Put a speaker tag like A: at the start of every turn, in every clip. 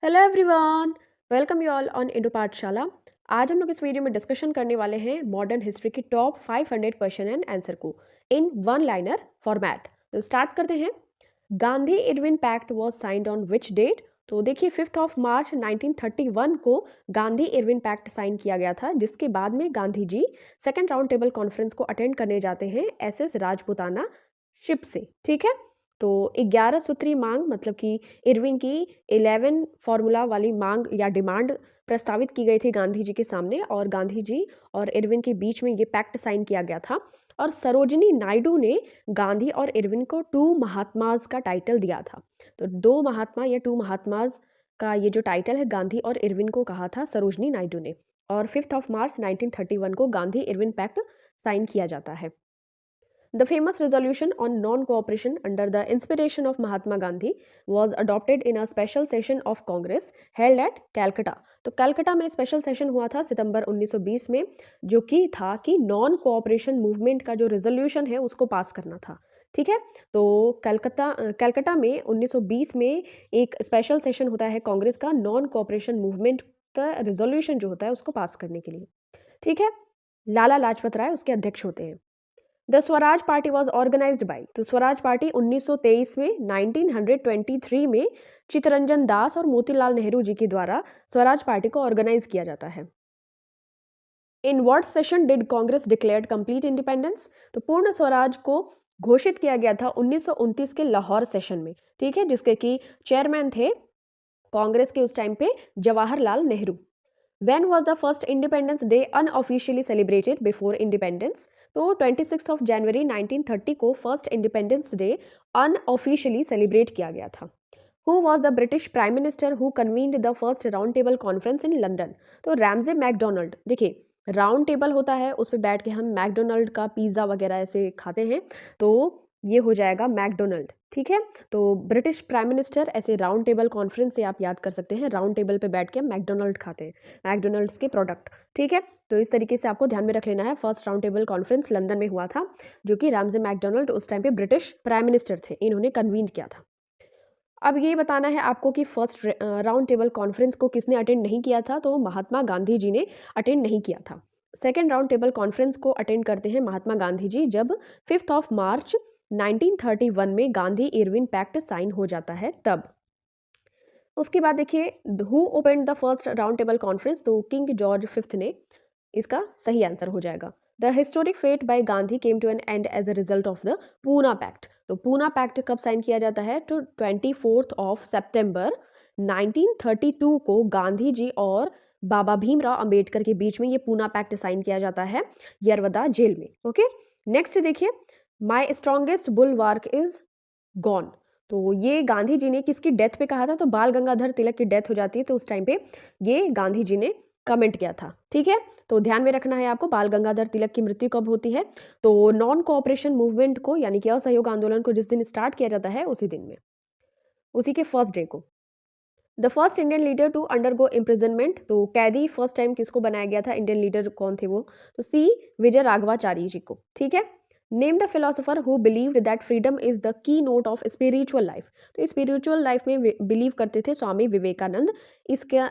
A: Hello everyone, welcome you all on Indo पाठशाला। आज हम लोग इस वीडियो में डिस्कशन करने वाले हैं मॉडर्न हिस्ट्री की टॉप 500 क्वेश्चन एंड आंसर को इन वन लाइनर फॉर्मेट। तो स्टार्ट करते हैं। Gandhi Irwin pact was signed on which date? तो देखिए 5 मार्च 1931 को गांधी इरविन पैक्ट साइन किया गया था, जिसके बाद में Gandhi ji second round table conference को अटेंड करने जाते हैं एसएस राजपुताना शिप से। ठीक है, तो 11 सूत्री मांग मतलब कि इरविन की 11 फॉर्मूला वाली मांग या डिमांड प्रस्तावित की गई थी गांधी जी के सामने, और गांधी जी और इरविन के बीच में ये पैक्ट साइन किया गया था। और सरोजिनी नायडू ने गांधी और इरविन को टू महात्माज का टाइटल दिया था। तो दो महात्मा या टू महात्माज का ये जो टाइटल है गांधी और इरविन को कहा था सरोजिनी नायडू ने। और 5 मार्च 1931 को गांधी इरविन पैक्ट साइन किया जाता है। The famous resolution on non-cooperation under the inspiration of Mahatma Gandhi was adopted in a special session of Congress held at Calcutta। तो कलकत्ता में स्पेशल सेशन हुआ था सितंबर 1920 में, जो कि था कि नॉन कोऑपरेशन मूवमेंट का जो रेजोल्यूशन है उसको पास करना था। ठीक है, तो कलकत्ता में 1920 में एक स्पेशल सेशन होता है कांग्रेस का नॉन कोऑपरेशन मूवमेंट का रेजोल्यूशन जो होता है उसको पास करने के लिए। ठीक है, लाला लाजपत राय उसके अध्यक्ष होते हैं। The Swaraj party was organised by, तो स्वराज पार्टी 1923 में 1923 में चित्तरंजन दास और मोतीलाल नेहरू जी के द्वारा स्वराज पार्टी को ऑर्गेनाइज किया जाता है। In what session did Congress declared complete independence? तो पूर्ण स्वराज को घोषित किया गया था 1929 के लाहौर सेशन में। ठीक है, जिसके कि चेयरमैन थे कांग्रेस के उस टाइम पे Jawaharlal Nehru. When was the first Independence Day unofficially celebrated before independence? तो 26 जनवरी 1930 को first independence day unofficially celebrate किया गया था। Who was the British Prime Minister who convened the first round table conference in London? तो Ramsay McDonald. देखिए round table होता है, उस पर बैठ के हम मैकडोनल्ड का पिज़्ज़ा वगैरह ऐसे खाते हैं, तो ये हो जाएगा मैकडोनल्ड। ठीक है, तो ब्रिटिश प्राइम मिनिस्टर ऐसे राउंड टेबल कॉन्फ्रेंस से आप याद कर सकते हैं, राउंड टेबल पे बैठ के हम मैकडोनल्ड खाते हैं, मैकडोनल्ड्स के प्रोडक्ट। ठीक है, तो इस तरीके से आपको ध्यान में रख लेना है। First round table conference London में हुआ था, जो कि रैमजे मैकडोनल्ड उस टाइम पे ब्रिटिश प्राइम मिनिस्टर थे, इन्होंने कन्वीन किया था। अब ये बताना है आपको कि फर्स्ट राउंड टेबल कॉन्फ्रेंस को किसने अटेंड नहीं किया था? तो महात्मा गांधी जी ने अटेंड नहीं किया था। सेकेंड राउंड टेबल कॉन्फ्रेंस को अटेंड करते हैं महात्मा गांधी जी जब 5 मार्च 1931 में गांधी इरविन पैक्ट साइन हो जाता है तब। उसके बाद देखिए who open the first round table conference? तो किंग जॉर्ज फिफ्थ ने, इसका सही आंसर हो जाएगा। The historic fast by Gandhi came to an end as a result of the Poona pact. तो पूना पैक्ट कब साइन किया जाता है? तो 24 सितंबर 1932 को गांधी जी और बाबा भीमराव अंबेडकर के बीच में ये पूना पैक्ट साइन किया जाता है यरवदा जेल में। ओके, नेक्स्ट देखिए माई स्ट्रॉन्गेस्ट बुलवार्क इज गॉन। तो ये गांधी जी ने किसकी डेथ पे कहा था? तो बाल गंगाधर तिलक की डेथ हो जाती है, तो उस टाइम पे ये गांधी जी ने कमेंट किया था। ठीक है, तो ध्यान में रखना है आपको बाल गंगाधर तिलक की मृत्यु कब होती है? तो नॉन कोऑपरेशन मूवमेंट को यानी कि असहयोग आंदोलन को जिस दिन स्टार्ट किया जाता है उसी दिन में, उसी के फर्स्ट डे को। The first Indian leader to undergo imprisonment, तो कैदी फर्स्ट टाइम किसको बनाया गया था? इंडियन लीडर कौन थे वो? तो सी विजय राघवाचारी जी को। ठीक है, name the philosopher who believed that freedom is the key note of spiritual life. तो स्पिरिचुअल लाइफ में बिलीव करते थे स्वामी विवेकानंद। इसका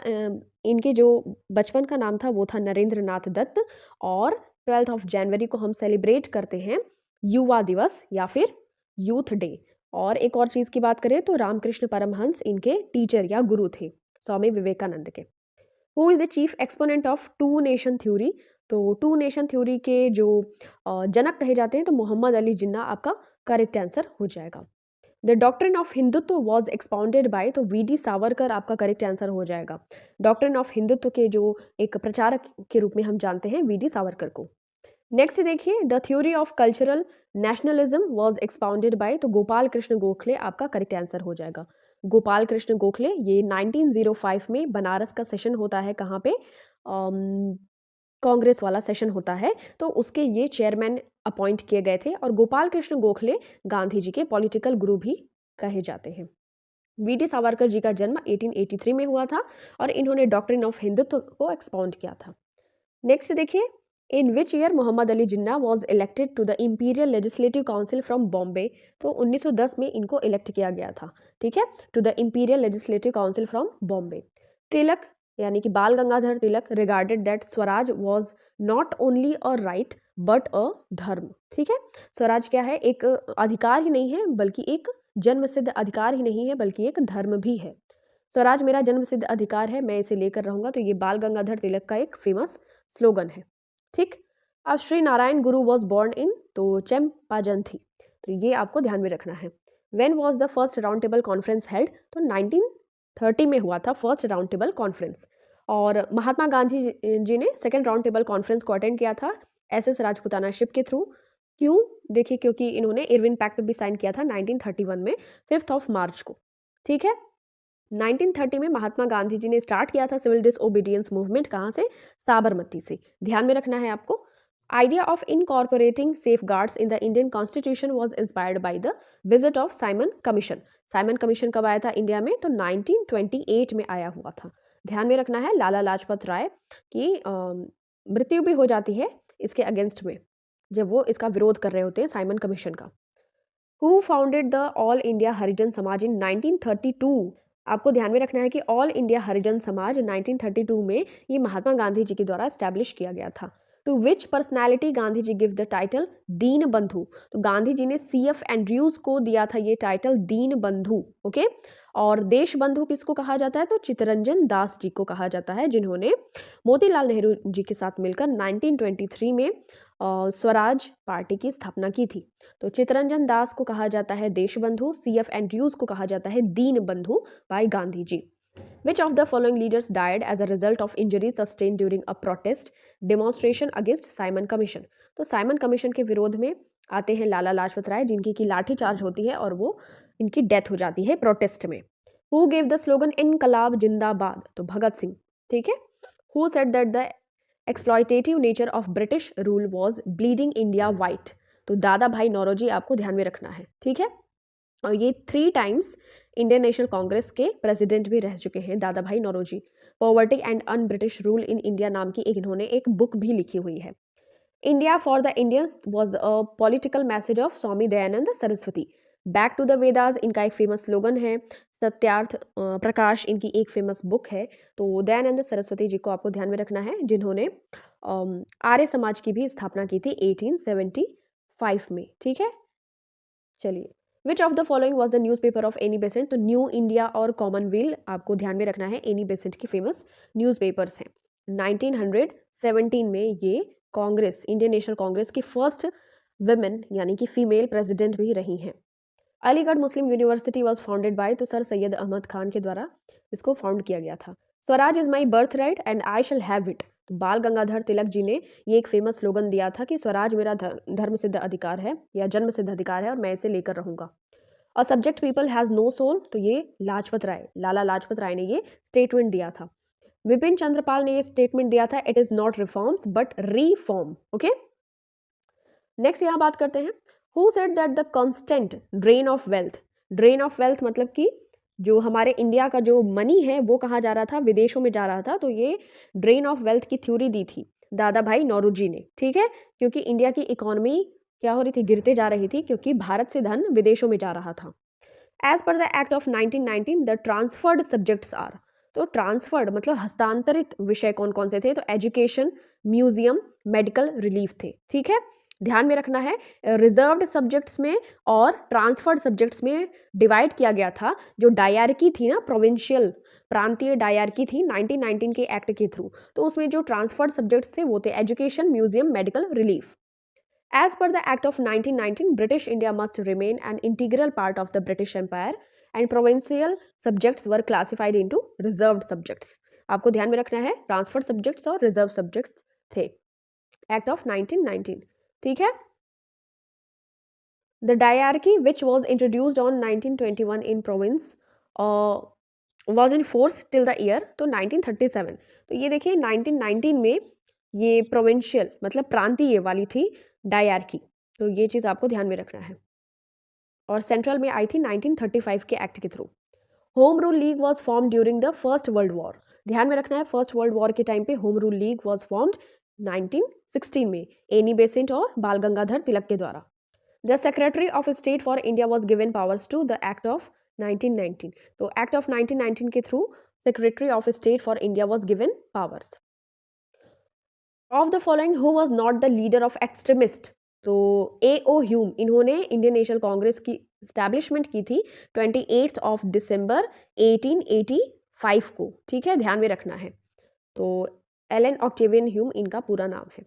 A: इनके जो बचपन का नाम था वो था नरेंद्र नाथ दत्त। और 12 जनवरी को हम सेलिब्रेट करते हैं युवा दिवस या फिर यूथ डे। और एक और चीज़ की बात करें तो रामकृष्ण परमहंस इनके टीचर या गुरु थे स्वामी विवेकानंद के। Who is the chief exponent of two nation theory? तो टू नेशन थ्योरी के जो जनक कहे जाते हैं तो मोहम्मद अली जिन्ना आपका करेक्ट आंसर हो जाएगा। The doctrine of Hindutva was expounded by, तो वी.डी. सावरकर आपका करेक्ट आंसर हो जाएगा। डॉक्ट्रिन ऑफ हिंदुत्व के जो एक प्रचारक के रूप में हम जानते हैं वी.डी. सावरकर को। नेक्स्ट देखिए the theory of cultural nationalism was expounded by, तो गोपाल कृष्ण गोखले आपका करेक्ट आंसर हो जाएगा। गोपाल कृष्ण गोखले, ये 1905 में बनारस का सेशन होता है, कहाँ पे? कांग्रेस वाला सेशन होता है, तो उसके ये चेयरमैन अपॉइंट किए गए थे। और गोपाल कृष्ण गोखले गांधी जी के पॉलिटिकल गुरु भी कहे जाते हैं। वी.डी. सावरकर जी का जन्म 1883 में हुआ था और इन्होंने डॉक्ट्रिन ऑफ हिंदुत्व को एक्सपाउंड किया था। नेक्स्ट देखिए in which year Mohammad Ali Jinnah was elected to the imperial legislative council from Bombay. तो 1910 में इनको इलेक्ट किया गया था, ठीक है, to the imperial legislative council from Bombay. Tilak यानी कि Bal Gangadhar Tilak regarded that swaraj was not only a right but a dharma, ठीक है। स्वराज क्या है, एक अधिकार ही नहीं है बल्कि एक जन्मसिद्ध अधिकार ही नहीं है बल्कि एक धर्म भी है। स्वराज मेरा जन्मसिद्ध अधिकार है, मैं इसे लेकर रहूंगा। तो ये बाल गंगाधर तिलक का एक फेमस स्लोगन है, ठीक। अब श्री नारायण गुरु वॉज बॉर्न इन, तो चंपाजंथी, तो ये आपको ध्यान में रखना है। When was the first round table conference held, तो 1930 में हुआ था फर्स्ट राउंड टेबल कॉन्फ्रेंस। और महात्मा गांधी जी ने सेकेंड राउंड टेबल कॉन्फ्रेंस को अटेंड किया था SS राजपूताना शिप के थ्रू। क्यों? देखिए, क्योंकि इन्होंने इरविन पैक्ट भी साइन किया था 1931 में 5 मार्च को, ठीक है। 1930 में महात्मा गांधी जी ने स्टार्ट किया था सिविल डिसओबीडियंस मूवमेंट, कहाँ से? साबरमती से। ध्यान में रखना है आपको। Idea of incorporating safeguards in the Indian constitution was inspired by the visit of Simon commission. Simon commission कब आया था इंडिया में? तो 1928 में आया हुआ था। ध्यान में रखना है, लाला लाजपत राय की मृत्यु भी हो जाती है इसके अगेंस्ट में, जब वो इसका विरोध कर रहे होते हैं साइमन कमीशन का। Who founded the all India Harijan Samaj in 1932? आपको ध्यान में रखना है कि ऑल इंडिया हरिजन समाज 1932 में ये महात्मा गांधी जी के द्वारा स्टैब्लिश किया गया था। To which personality Gandhi ji give the title Deen Bandhu? तो गांधी जी ने CF एंड्रयूज को दिया था ये टाइटल दीन बंधु, ओके। और देश बंधु किसको कहा जाता है? तो चित्तरंजन दास जी को कहा जाता है, जिन्होंने मोतीलाल नेहरू जी के साथ मिलकर 1923 में स्वराज पार्टी की स्थापना की थी। तो चित्तरंजन दास को कहा जाता है देशबंधु, CF एंड्रयूज को कहा जाता है Deen Bandhu by Gandhi ji. Which of the following leaders died as a result of injuries sustained during a protest demonstration against Simon Commission? तो साइमन कमीशन के विरोध में आते हैं लाला लाजपत राय, जिनकी की लाठी चार्ज होती है और वो इनकी डेथ हो जाती है प्रोटेस्ट में। Who gave the slogan इनकलाब जिंदाबाद? तो भगत सिंह, ठीक है। Who said that the exploitative nature of British rule was bleeding India white? तो दादा भाई नौरोजी आपको ध्यान में रखना है, ठीक है। और ये 3 टाइम्स इंडियन नेशनल कांग्रेस के प्रेसिडेंट भी रह चुके हैं Dadabhai Naoroji. Poverty and un British rule in India नाम की इन्होंने एक बुक भी लिखी हुई है। India for the Indians was a political message of Swami Dayanand Saraswati. Back to the Vedas इनका एक फेमस स्लोगन है। सत्यार्थ प्रकाश इनकी एक फेमस बुक है। तो दयानंद सरस्वती जी को आपको ध्यान में रखना है, जिन्होंने आर्य समाज की भी स्थापना की थी 1875 में, ठीक है। चलिए, विच of the following was the news paper of Annie Besant? तो न्यू इंडिया और कॉमनवेल्थ आपको ध्यान में रखना है, एनी बेसेंट की फेमस न्यूज़ पेपर्स हैं। 1917 में ये कांग्रेस, इंडियन नेशनल कांग्रेस की फर्स्ट वुमेन यानी कि फीमेल प्रेसिडेंट भी रही हैं। अलीगढ़ मुस्लिम यूनिवर्सिटी वॉज फाउंडेड बाय, तो सर सैयद अहमद खान के द्वारा इसको फाउंड किया गया था। Swaraj is my birth right and I shall have it. तो बाल गंगाधर तिलक जी ने ये एक फेमस स्लोगन दिया था कि स्वराज मेरा धर्म सिद्ध अधिकार है या जन्म सिद्ध अधिकार है और मैं इसे लेकर रहूंगा। और subject people has no soul, तो ये लाजपत राय, लाला लाजपत राय ने ये स्टेटमेंट दिया था। विपिन चंद्रपाल ने ये स्टेटमेंट दिया था, it is not reforms but reform, okay. Next यहाँ बात करते हैं, who said that the constant drain of wealth? Drain of wealth मतलब कि जो हमारे इंडिया का जो मनी है वो कहाँ जा रहा था? विदेशों में जा रहा था। तो ये ड्रेन ऑफ वेल्थ की थ्योरी दी थी दादा भाई नौरोजी ने, ठीक है। क्योंकि इंडिया की इकोनॉमी क्या हो रही थी? गिरते जा रही थी, क्योंकि भारत से धन विदेशों में जा रहा था। As per the act of 1919 the transferred subjects are. तो ट्रांसफर्ड मतलब हस्तांतरित विषय कौन कौन से थे? तो एजुकेशन, म्यूजियम, मेडिकल रिलीफ थे, ठीक है। ध्यान में रखना है, रिजर्व्ड सब्जेक्ट्स में और ट्रांसफर्ड सब्जेक्ट्स में डिवाइड किया गया था। जो डायरकी थी ना, प्रोविंशियल प्रांतीय डायरकी थी 1919 के एक्ट के थ्रू, तो उसमें जो ट्रांसफर्ड सब्जेक्ट्स थे वो थे education, museum, medical relief. As per the Act of 1919, British India must remain an integral part of the British Empire and provincial subjects were classified into reserved subjects. आपको ध्यान में रखना है, ट्रांसफर्ड सब्जेक्ट्स और reserve subjects थे act of 1919, ठीक है। The diarchy which was introduced on 1921 in province was in force till the year तो 1937। तो ये देखिए 1919 में ये प्रोविंशियल मतलब प्रांतीय वाली थी डायरकी, तो ये चीज़ आपको ध्यान में रखना है। और सेंट्रल में आई थी 1935 के एक्ट के through. Home rule league was form during the first world war. ध्यान में रखना है, फर्स्ट वर्ल्ड वॉर के टाइम पे home rule league was formed 1916 में एनी बेसेंट और बाल गंगाधर तिलक के द्वारा। The secretary of state for India was given powers to the act of 1919। तो एक्ट ऑफ 1919 के through secretary of state for India was given powers. Of the following who was not the leader of extremist. तो A.O. Hume, इन्होंने Indian national Congress की establishment की थी 28 of December 1885 को। ठीक है, ध्यान में रखना है। तो एलन ऑक्टेवियन ह्यूम इनका पूरा नाम है।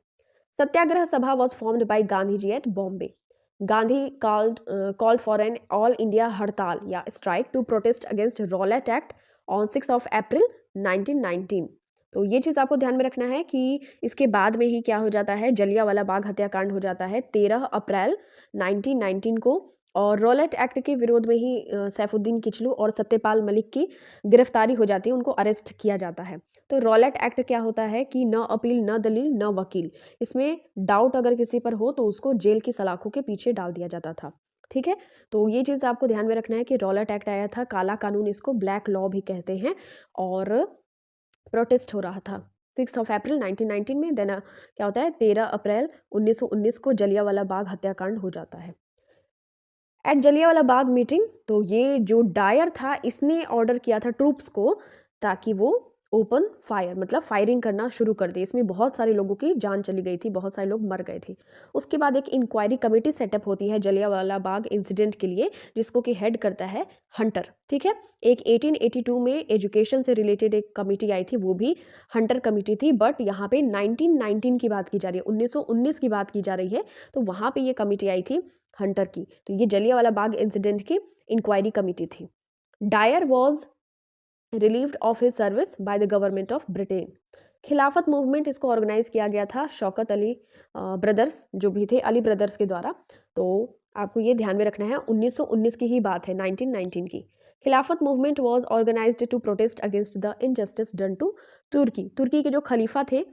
A: Satyagraha Sabha was formed by Gandhi ji at Bombay. Gandhi called for an all India hartal या strike to protest against Rowlatt act on 6 of April 1919। तो ये चीज़ आपको ध्यान में रखना है कि इसके बाद में ही क्या हो जाता है, जलियांवाला बाग हत्याकांड हो जाता है 13 अप्रैल 1919 को। और रॉलेट एक्ट के विरोध में ही सैफुद्दीन किचलू और सत्यपाल मलिक की गिरफ्तारी हो जाती है, उनको अरेस्ट किया जाता है। तो रॉलेट एक्ट क्या होता है कि न अपील, न दलील, न वकील। इसमें डाउट अगर किसी पर हो तो उसको जेल की सलाखों के पीछे डाल दिया जाता था। ठीक है, तो ये चीज़ आपको ध्यान में रखना है कि रॉलेट एक्ट आया था, काला कानून इसको ब्लैक लॉ भी कहते हैं, और प्रोटेस्ट हो रहा था 6 ऑफ अप्रैल 1919 में। देन क्या होता है, 13 अप्रैल 1919 को जलियांवाला बाग हत्याकांड हो जाता है। एट जलियांवाला बाग मीटिंग, तो ये जो डायर था इसने ऑर्डर किया था ट्रूप्स को ताकि वो ओपन फायर मतलब फायरिंग करना शुरू कर दे। इसमें बहुत सारे लोगों की जान चली गई थी, बहुत सारे लोग मर गए थे। उसके बाद एक इंक्वायरी कमेटी सेटअप होती है जलियांवाला बाग इंसिडेंट के लिए, जिसको कि हेड करता है हंटर। ठीक है, एक 1882 में एजुकेशन से रिलेटेड एक कमेटी आई थी, वो भी हंटर कमेटी थी, बट यहाँ पे 1919 की बात की जा रही है, 1919 की बात की जा रही है। तो वहाँ पे ये कमेटी आई थी हंटर की। तो ये जलियांवाला बाग इंसिडेंट की इंक्वायरी कमेटी थी। Dyer was relieved of his service by the government of Britain. Khilafat movement इसको ऑर्गेनाइज किया गया था शौकत अली ब्रदर्स जो भी थे, अली ब्रदर्स के द्वारा। तो आपको ये ध्यान में रखना है, 1919 की ही बात है, 1919 की। Khilafat movement was organised to protest against the injustice done to तुर्की। तुर्की के जो खलीफा थे,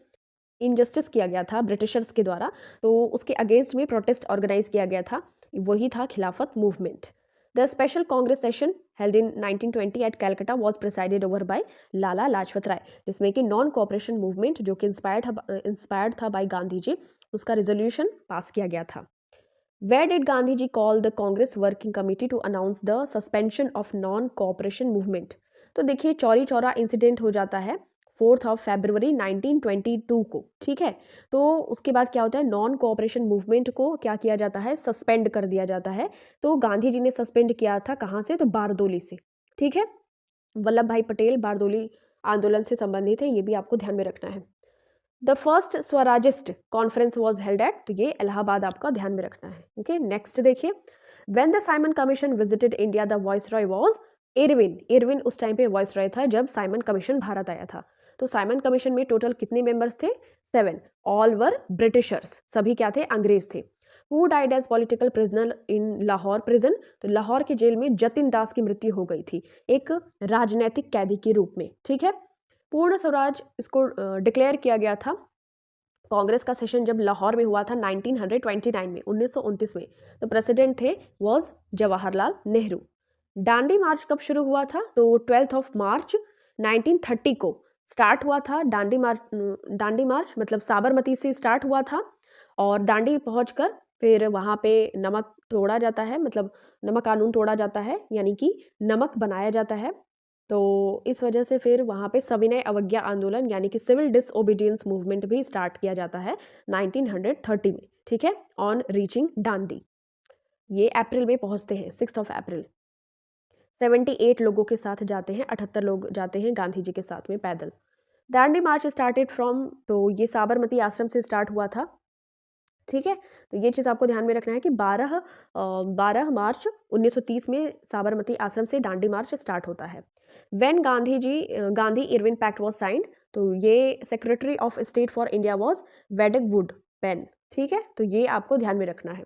A: इनजस्टिस किया गया था ब्रिटिशर्स के द्वारा, तो उसके अगेंस्ट में प्रोटेस्ट ऑर्गेनाइज किया गया था, वही था Khilafat movement. The special Congress session held in 1920 at Calcutta was presided over by Lala Lajpat Rai, जिसमें कि नॉन कोऑपरेशन मूवमेंट जो कि इंस्पायर्ड था बाय गांधी जी, उसका रेजोल्यूशन पास किया गया था। Where did Gandhi ji call the Congress Working Committee to announce the suspension of non-cooperation movement? तो देखिए चौरी चौरा इंसिडेंट हो जाता है 4 फरवरी 1922 को। ठीक है, तो उसके बाद क्या होता है, नॉन कोऑपरेशन मूवमेंट को क्या किया जाता है, सस्पेंड कर दिया जाता है। तो गांधी जी ने सस्पेंड किया था कहाँ से, तो बारदोली से। ठीक है, वल्लभ भाई पटेल बारदोली आंदोलन से संबंधित है, ये भी आपको ध्यान में रखना है। The first Swarajist conference was held at, तो ये इलाहाबाद आपका ध्यान में रखना है। ओके, नेक्स्ट देखिए, when the Simon commission visited India the voice Roy was Irwin. Irwin उस टाइम पे वॉइस रॉय था जब साइमन कमीशन भारत आया था। तो साइमन कमीशन में टोटल कितने मेंबर्स थे, 7। ऑल वर ब्रिटिशर्स, सभी क्या थे, अंग्रेज थे। Who died as political prisoner in Lahore prison, तो लाहौर के जेल में जतिन दास की मृत्यु हो गई थी, एक राजनैतिक कैदी के रूप में। ठीक है, पूर्ण स्वराज इसको डिक्लेयर किया गया था, कांग्रेस का सेशन जब लाहौर में हुआ था 1929 में, 1929 में। तो प्रेसिडेंट थे वॉज जवाहरलाल नेहरू। दांडी मार्च कब शुरू हुआ था, तो 12 ऑफ मार्च 1930 को स्टार्ट हुआ था दांडी मार्च मतलब साबरमती से स्टार्ट हुआ था, और दांडी पहुंचकर फिर वहाँ पे नमक तोड़ा जाता है, मतलब नमक कानून तोड़ा जाता है, यानी कि नमक बनाया जाता है। तो इस वजह से फिर वहाँ पे सविनय अवज्ञा आंदोलन यानी कि सिविल डिसओबीडियंस मूवमेंट भी स्टार्ट किया जाता है 1930 में। ठीक है, ऑन रीचिंग दांडी, ये अप्रैल में पहुँचते हैं 6 अप्रैल। 78 लोगों के साथ जाते हैं, 78 लोग जाते हैं गांधी जी के साथ में पैदल। दांडी मार्च स्टार्टेड फ्रॉम, तो ये साबरमती आश्रम से स्टार्ट हुआ था। ठीक है, तो ये चीज़ आपको ध्यान में रखना है कि 12 मार्च 1930 में साबरमती आश्रम से दांडी मार्च स्टार्ट होता है। When Gandhi Irwin pact was signed, तो ये secretary of state for India was Wedgwood Benn. ठीक है, तो ये आपको ध्यान में रखना है।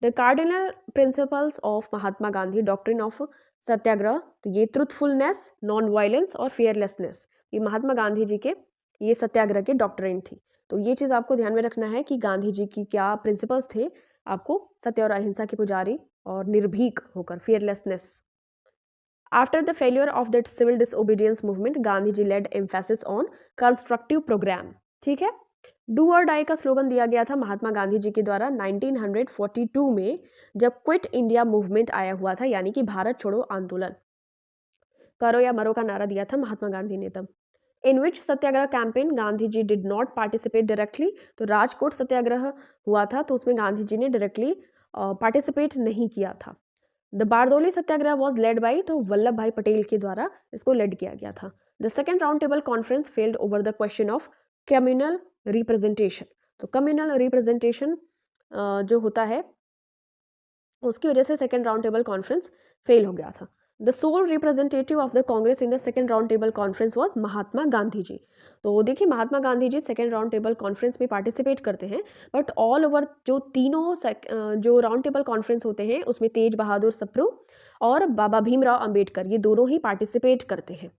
A: The cardinal principles of Mahatma Gandhi doctrine of satyagraha, तो ये ट्रुथफुलनेस, नॉन वायलेंस और फियरलेसनेस, ये महात्मा गांधी जी के ये सत्याग्रह के डॉक्ट्रिन थी। तो ये चीज़ आपको ध्यान में रखना है कि गांधी जी की क्या प्रिंसिपल्स थे, आपको सत्य और अहिंसा के पुजारी और निर्भीक होकर, fearlessness. After the failure of the civil disobedience movement, Gandhi ji laid emphasis on constructive programme. ठीक है, डू और डाई का स्लोगन दिया गया था महात्मा गांधी जी के द्वारा 1942 में, जब क्विट इंडिया मूवमेंट आया हुआ था, यानी कि भारत छोड़ो आंदोलन। करो या मरो का नारा दिया था महात्मा गांधी ने तब। In which satyagraha campaign Gandhi ji did not participate directly, तो राजकोट सत्याग्रह हुआ था तो उसमें गांधी जी ने डायरेक्टली पार्टिसिपेट नहीं किया था। The Bardoli Satyagraha was led by, तो वल्लभ भाई पटेल के द्वारा इसको लेड किया गया था। The second round table conference failed over the question of communal representation, तो कम्युनल रिप्रेजेंटेशन जो होता है उसकी वजह से second round table conference fail हो गया था। The sole representative of the Congress in the second round table conference was Mahatma Gandhi ji. तो देखिए Mahatma Gandhi ji second round table conference में पार्टिसिपेट करते हैं, बट ऑल ओवर जो तीनों जो राउंड टेबल कॉन्फ्रेंस होते हैं उसमें तेज बहादुर सप्रू और बाबा भीमराव अंबेडकर ये दोनों ही पार्टिसिपेट करते हैं।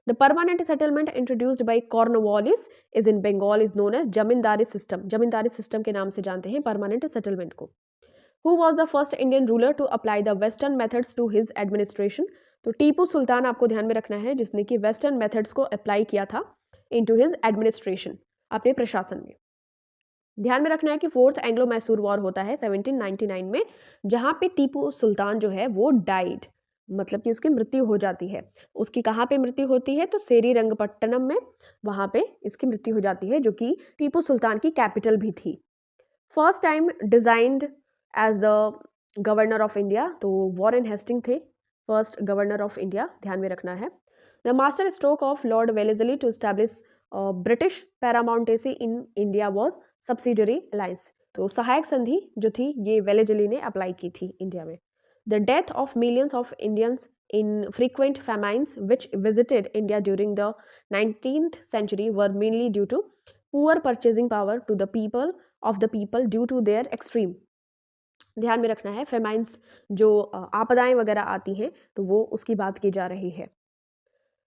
A: The permanent settlement introduced by Cornwallis is in Bengal is known as zamindari system, zamindari system के नाम से जानते हैं परमानेंट सेटलमेंट को। Who was the first Indian ruler to apply the Western methods to his administration? तो टीपू सुल्तान आपको ध्यान में रखना है, जिसने कि वेस्टर्न मेथड्स को अप्लाई किया था इनटू हिज एडमिनिस्ट्रेशन, अपने प्रशासन में। ध्यान में रखना है कि फोर्थ एंग्लो मैसूर वॉर होता है 1799 में, जहां पे टीपू सुल्तान जो है वो डाइड, मतलब कि उसकी मृत्यु हो जाती है। उसकी कहाँ पे मृत्यु होती है, तो सेरीरंगपट्टनम में, वहां पे इसकी मृत्यु हो जाती है, जो कि टीपू सुल्तान की कैपिटल भी थी। First time designed as the governor of India, तो वॉरेन हेस्टिंग थे फर्स्ट गवर्नर ऑफ इंडिया, ध्यान में रखना है। The master stroke of Lord Wellesley to establish British paramountcy in India was subsidiary alliance, तो सहायक संधि जो थी ये वेलेजली ने अप्लाई की थी इंडिया में। The death of millions of Indians in frequent famines which visited India during the 19th century were mainly due to poor purchasing power to the people of the people due to their extreme, ध्यान में रखना है famines जो आपदाएं वगैरह आती हैं तो वो उसकी बात की जा रही है।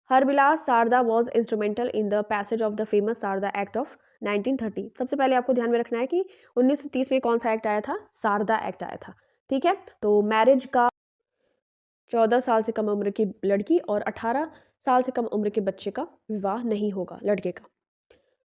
A: Harbilas Sarda was instrumental in the passage of the famous Sarda act of 1930। सबसे पहले आपको ध्यान में रखना है कि 1930 में कौन सा एक्ट आया था, सारदा एक्ट आया था, ठीक है। तो मैरिज का 14 साल से कम उम्र की लड़की और 18 साल से कम उम्र के बच्चे का विवाह नहीं होगा, लड़के का।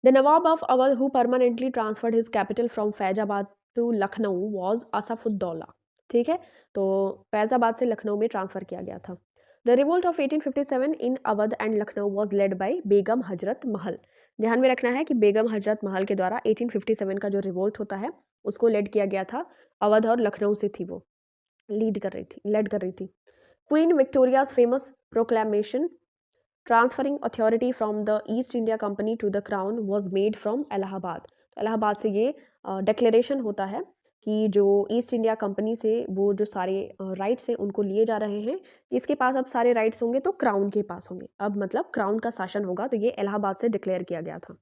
A: The Nawab of Awadh who permanently transferred his capital from Faizabad to Lucknow was Asafuddaula, ठीक है। तो फैजाबाद से लखनऊ में ट्रांसफर किया गया था। The revolt of 1857 in Awadh and Lucknow was led by Begum Hazrat Mahal. ध्यान में रखना है कि बेगम हजरत महल के द्वारा 1857 का जो रिवोल्ट होता है उसको लेड किया गया था, अवध और लखनऊ से थी वो लेड कर रही थी। Queen Victoria's famous proclamation transferring authority from the East India Company to the crown was made from Allahabad, तो इलाहाबाद से ये डिक्लेरेशन होता है कि जो ईस्ट इंडिया कंपनी से वो जो सारे राइट्स हैं उनको लिए जा रहे हैं, इसके पास अब सारे राइट्स होंगे तो क्राउन के पास होंगे, अब मतलब क्राउन का शासन होगा, तो ये इलाहाबाद से डिक्लेयर किया गया था।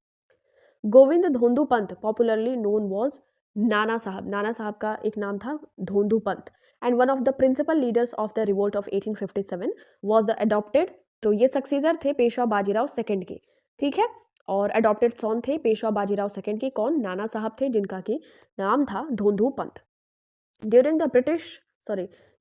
A: Govind Dhondu Pant popularly known was Nana Sahib, Nana Sahib का एक नाम था Dhondu Pant, and one of the principal leaders of the revolt of 1857 was the adopted, तो ये सक्सेसर थे पेशवा बाजीराव सेकंड के, ठीक है। और अडॉप्टेड सॉन थे पेशवा बाजीराव सेकंड के, कौन, नाना साहब थे, जिनका की नाम था Dhondu Pant. During the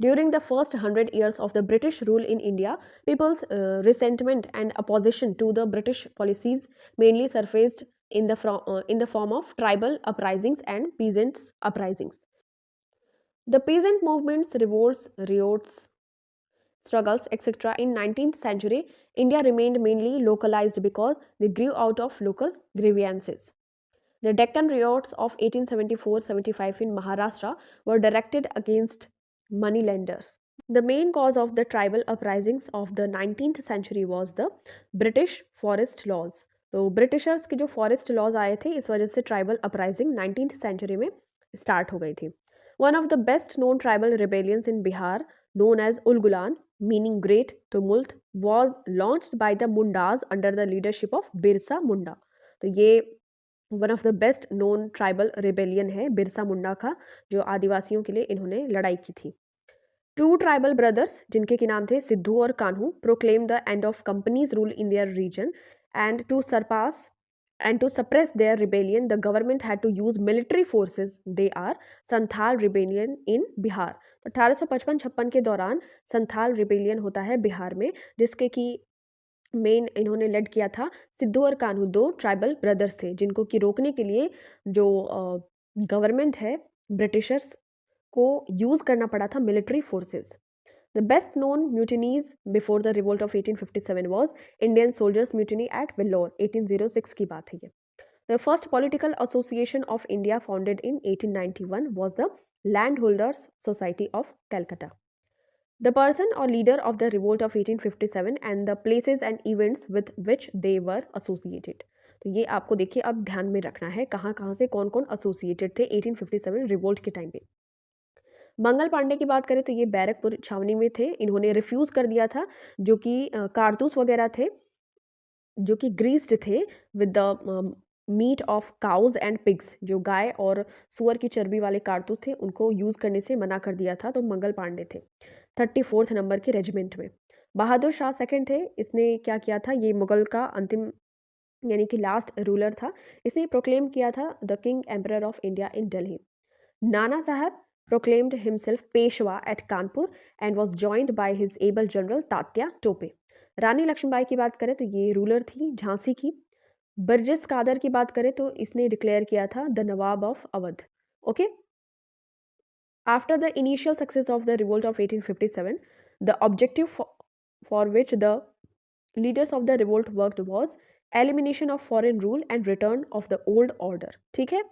A: during the first 100 years of the British rule in India, people's resentment and opposition to the British policies mainly surfaced in the form of tribal uprisings and peasants uprisings. The peasant movements, revolts, riots, struggles, etc. in 19th century India remained mainly localized because they grew out of local grievances. The Deccan riots of 1874-75 in Maharashtra were directed against moneylenders. The main cause of the tribal uprisings of the 19th century was the British forest laws. तो Britishers के जो forest laws आए थे इस वजह से tribal uprising 19th century में start हो गई थी। One of the best known tribal rebellions in Bihar known as Ulgulan, meaning great tumult, was launched by the Mundas under the leadership of Birsa Munda. तो ये one of the best known tribal rebellion है बिरसा मुंडा का, जो आदिवासियों के लिए इन्होंने लड़ाई की थी। टू ट्राइबल ब्रदर्स जिनके के नाम थे सिद्धू और Kanhu proclaim the end of company's rule in their region and to suppress their rebellion the government had to use military forces. They are Santhal rebellion in Bihar. तो 1855-56 के दौरान संथाल रिबेलियन होता है बिहार में, जिसके कि मेन इन्होंने लेड किया था। सिद्धू और कान्हू दो ट्राइबल ब्रदर्स थे जिनको कि रोकने के लिए जो गवर्नमेंट है ब्रिटिशर्स को यूज़ करना पड़ा था military forces. The best known mutinies before the revolt of 1857 was Indian soldiers mutiny at Vellore, 1806 की बात है ये। The first political association of India founded in 1891 was the land holders society of Calcutta. The person or leader of the revolt of 1857 and the places and events with which they were associated. तो ये आपको देखिए अब ध्यान में रखना है कहाँ कहाँ से कौन कौन एसोसिएटेड थे 1857 रिवोल्ट के टाइम पे। मंगल पांडे की बात करें तो ये बैरकपुर छावनी में थे। इन्होंने रिफ्यूज़ कर दिया था जो कि कारतूस वगैरह थे जो कि ग्रीस्ड थे with the meat of cows and pigs. जो गाय और सुअर की चर्बी वाले कारतूस थे उनको यूज़ करने से मना कर दिया था। तो मंगल पांडे थे 34th नंबर के रेजिमेंट में। बहादुर शाह सेकंड थे। इसने क्या किया था, ये मुगल का अंतिम यानी कि लास्ट रूलर था। इसने प्रोक्लेम किया था the king emperor of India इन दिल्ली। नाना साहब proclaimed himself Peshwa at Kanpur and was joined by his able general Tatya Tope. रानी लक्ष्मीबाई की बात करें तो ये रूलर थी झांसी की। बर्जिस कादर की बात करें तो इसने डिक्लेयर किया था the Nawab of Awadh. Okay. After the initial success of the revolt of 1857, the objective for which the leaders of the revolt worked was elimination of foreign rule and return of the old order। ठीक है,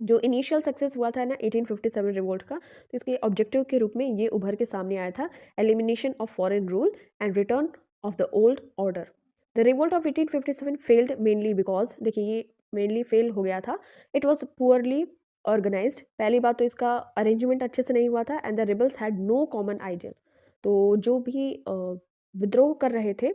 A: जो initial success हुआ था ना 1857 revolt का, तो इसके objective के रूप में ये उभर के सामने आया था elimination of foreign rule and return of the old order. The revolt of 1857 failed mainly because, देखिए ये मेनली फेल हो गया था, इट वॉज पुअरली ऑर्गेनाइज्ड। पहली बात तो इसका अरेंजमेंट अच्छे से नहीं हुआ था and the rebels had no common ideal. तो जो भी विद्रोह कर रहे थे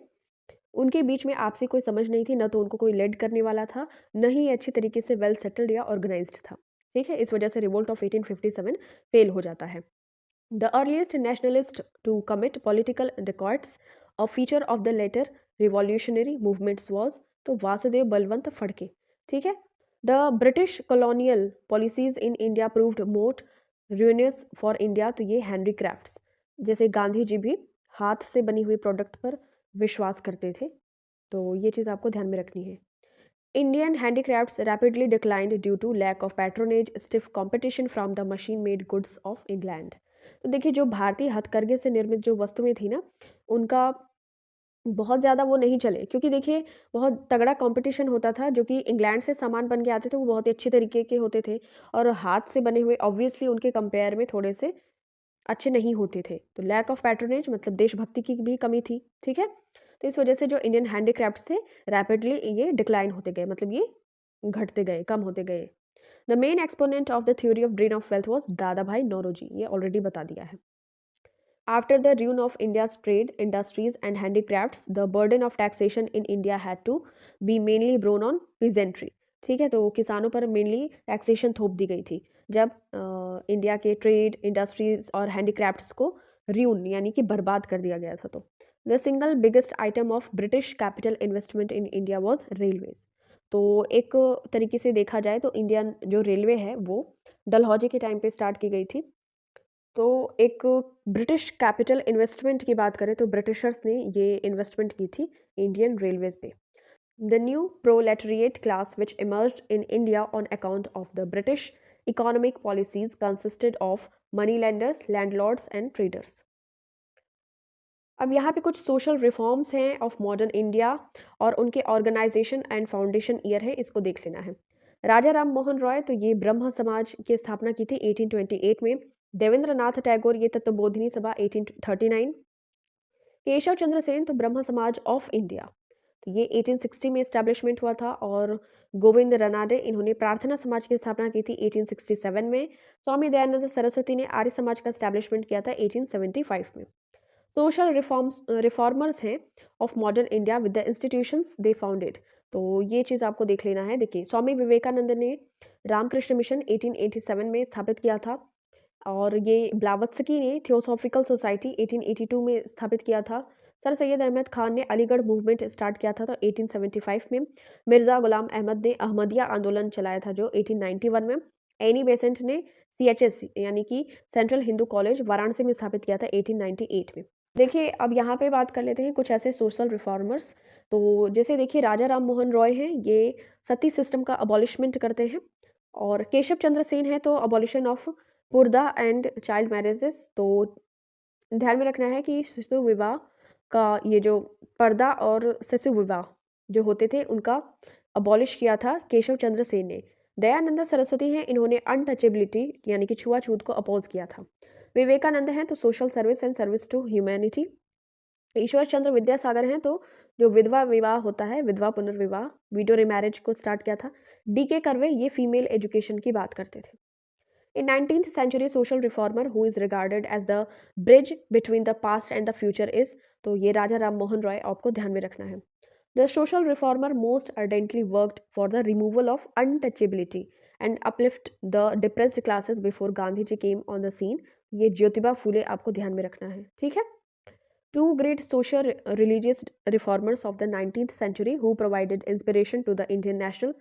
A: उनके बीच में आपसी कोई समझ नहीं थी, न तो उनको कोई लेड करने वाला था, न ही अच्छी तरीके से वेल सेटल्ड या ऑर्गेनाइज्ड था। ठीक है, इस वजह से रिवोल्ट ऑफ 1857 फेल हो जाता है। The earliest nationalist to commit political records, a feature of the later revolutionary movements was, तो वासुदेव बलवंत फड़के। ठीक है। The British colonial policies in India proved most ruinous for India, तो ये हैंनरी क्राफ्ट्स। जैसे गांधी जी भी हाथ से बनी हुई प्रोडक्ट पर विश्वास करते थे, तो ये चीज़ आपको ध्यान में रखनी है। Indian handicrafts rapidly declined due to lack of patronage, stiff competition from the machine made goods of England. तो देखिए जो भारतीय हथकरघे से निर्मित जो वस्तुएं थी ना, उनका बहुत ज़्यादा वो नहीं चले, क्योंकि देखिए बहुत तगड़ा कंपटीशन होता था। जो कि इंग्लैंड से सामान बन के आते थे वो बहुत ही अच्छे तरीके के होते थे, और हाथ से बने हुए ऑब्वियसली उनके कंपेयर में थोड़े से अच्छे नहीं होते थे। तो लैक ऑफ पैट्रोनेज मतलब देशभक्ति की भी कमी थी। ठीक है। तो इस वजह से जो इंडियन हैंडीक्राफ्ट्स थे रैपिडली ये डिक्लाइन होते गए, मतलब ये घटते गए, कम होते गए। The main exponent of the theory of drain of wealth was दादा भाई नौरोजी। ये ऑलरेडी बता दिया है। After the ruin of India's trade, industries, and handicrafts, the burden of taxation in India had to be mainly borne on peasantry। ठीक है, तो किसानों पर मेनली टैक्सेशन थोप दी गई थी जब इंडिया के ट्रेड, इंडस्ट्रीज और हैंडीक्राफ्ट्स को र्यून यानी कि बर्बाद कर दिया गया था। तो the single biggest item of British capital investment in India was railways. तो एक तरीके से देखा जाए तो इंडियन जो रेलवे है वो डलहौजी के टाइम पे स्टार्ट की गई थी। तो एक ब्रिटिश कैपिटल इन्वेस्टमेंट की बात करें तो ब्रिटिशर्स ने ये इन्वेस्टमेंट की थी इंडियन रेलवेज पे। The new proletariat class which emerged in India on account of the British economic policies consisted of money lenders, landlords and traders. अब यहाँ पे कुछ सोशल रिफॉर्म्स हैं ऑफ मॉडर्न इंडिया और उनके ऑर्गेनाइजेशन एंड फाउंडेशन ईयर है, इसको देख लेना है। राजा राम मोहन रॉय, तो ये ब्रह्म समाज की स्थापना की थी 1828 में। देवेंद्र नाथ टैगोर, ये तत्वबोधिनी सभा 1839। केशव चंद्र सेन, तो ब्रह्म समाज ऑफ इंडिया, तो ये 1860 में इस्टेब्लिशमेंट हुआ था। और गोविंद रनाडे, इन्होंने प्रार्थना समाज की स्थापना की थी 1867 में। स्वामी दयानंद सरस्वती ने आर्य समाज का इस्टेब्लिशमेंट किया था 1875 में। सोशल रिफॉर्मर्स हैं of modern India with the institutions they founded, तो ये चीज़ आपको देख लेना है। देखिए स्वामी विवेकानंद ने रामकृष्ण मिशन 1887 में स्थापित किया था, और ये ब्लावत्सकी ने थियोसॉफिकल सोसाइटी 1882 में स्थापित किया था। सर सैयद अहमद खान ने अलीगढ़ मूवमेंट स्टार्ट किया था तो 1875 में। मिर्ज़ा गुलाम अहमद ने अहमदिया आंदोलन चलाया था जो 1891 में। एनी बेसेंट ने CHS यानी कि सेंट्रल हिंदू कॉलेज वाराणसी में स्थापित किया था 1898 में। देखिए, अब यहाँ पे बात कर लेते हैं कुछ ऐसे सोशल रिफॉर्मर्स। तो जैसे देखिए राजा राम मोहन रॉय हैं, ये सती सिस्टम का अबॉलिशमेंट करते हैं। और केशव चंद्र सेन है तो abolition of purdah and child marriages. तो ध्यान में रखना है कि शिशु विवाह का ये जो पर्दा और शिशु विवाह जो होते थे उनका अबॉलिश किया था केशव चंद्र सेन ने। दयानंद सरस्वती हैं, इन्होंने अनटचेबिलिटी यानी कि छुआछूत को अपोज किया था। विवेकानंद हैं तो social service and service to humanity. Ishwar Chandra Vidyasagar हैं तो जो विधवा विवाह होता है, विधवा पुनर्विवाह, विडो रिमैरिज को स्टार्ट किया था। डीके कर्वे ये फीमेल एजुकेशन की बात करते थे। In 19th century social reformer who is regarded as the bridge between the past and the future is, तो ये राजा राम मोहन रॉय आपको ध्यान में रखना है। The social reformer most ardently worked for the removal of untouchability and uplift the depressed classes before Gandhi ji came on the scene। ये ज्योतिबा फूले आपको ध्यान में रखना है, ठीक है। Two great social religious reformers of the 19th century who provided inspiration to the Indian national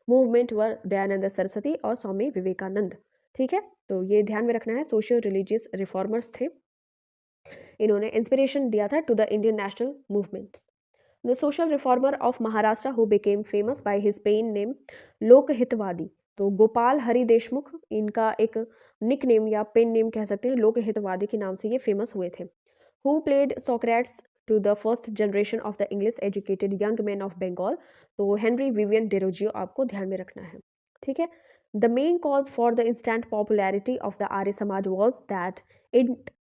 A: movement were Dayanand Saraswati और स्वामी विवेकानंद, ठीक है। तो ये ध्यान में रखना है, सोशियो रिलीजियस रिफॉर्मर्स थे, इन्होंने इंस्पिरेशन दिया था to the Indian national movements. The social reformer of Maharashtra who became famous by his pen name Lokhitwadi. तो गोपाल हरि देशमुख, इनका एक निक नेम या पेन नेम कह सकते हैं, लोकहितवादी के नाम से ये फेमस हुए थे। Who played Socrates to the first generation of the English educated young man of Bengal. तो हेनरी विवियन डेरोजियो आपको ध्यान में रखना है, ठीक है। The main cause for the instant popularity of the Arya Samaj was that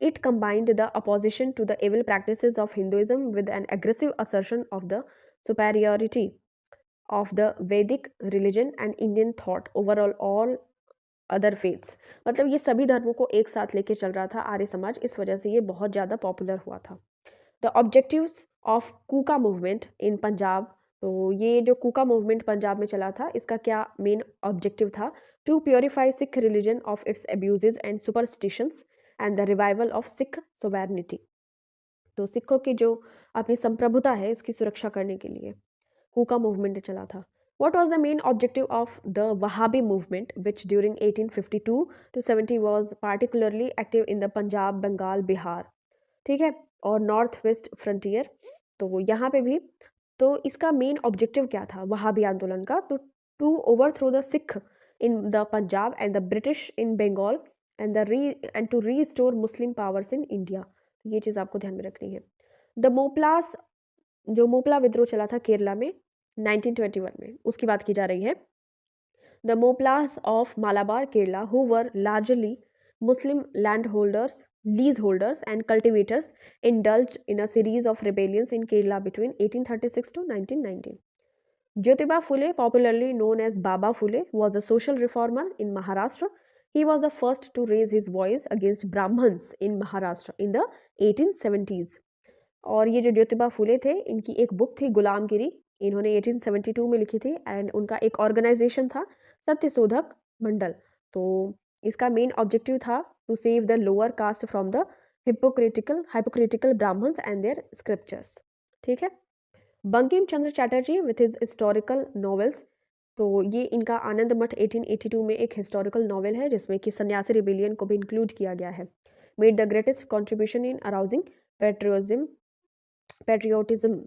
A: it combined the opposition to the evil practices of Hinduism with an aggressive assertion of the superiority of the Vedic religion and Indian thought over all other faiths। मतलब ये सभी धर्मों को एक साथ लेके चल रहा था आर्य समाज, इस वजह से ये बहुत ज़्यादा पॉपुलर हुआ था। The objectives of Kuka movement in Punjab. तो ये जो कूका मूवमेंट पंजाब में चला था, इसका क्या मेन ऑब्जेक्टिव था? To purify Sikh religion of its abuses and superstitions and the revival of Sikh sovereignty. तो सिखों की जो अपनी संप्रभुता है इसकी सुरक्षा करने के लिए कूका मूवमेंट चला था। What was the main objective of the Wahhabi movement, which during 1852 to 70 was particularly active in the Punjab, Bengal, Bihar, ठीक है, और नॉर्थ वेस्ट फ्रंटियर। तो यहाँ पे भी तो इसका मेन ऑब्जेक्टिव क्या था वहाबी आंदोलन का? तो to overthrow the Sikh in the Punjab and the British in Bengal and to restore Muslim powers in India. ये चीज़ आपको ध्यान में रखनी है। द मोपलास, जो मोपला विद्रोह चला था केरला में 1921 में, उसकी बात की जा रही है। The Moplas of Malabar, Kerala, who were largely Muslim landholders, leaseholders, and cultivators, indulged in a series of rebellions in Kerala between 1836 to 1919. Jyotiba Phule, popularly known as Baba Phule, was a social reformer in Maharashtra. He was the first to raise his voice against Brahmins in Maharashtra in the 1870s. और ये जो ज्योतिबा फूले थे, इनकी एक book थी गुलामगिरी, इन्होंने 1872 में लिखी थी एंड उनका एक ऑर्गेनाइजेशन था सत्यशोधक मंडल। तो इसका मेन ऑब्जेक्टिव था to save the lower caste from the hypocritical Brahmins and their scriptures, ठीक है। Bankim Chandra Chatterjee with his historical novels. तो ये इनका आनंद मठ 1882 में एक हिस्टोरिकल नॉवेल है जिसमें कि सन्यासी रिबेलियन को भी इंक्लूड किया गया है। Made the greatest contribution in arousing patriotism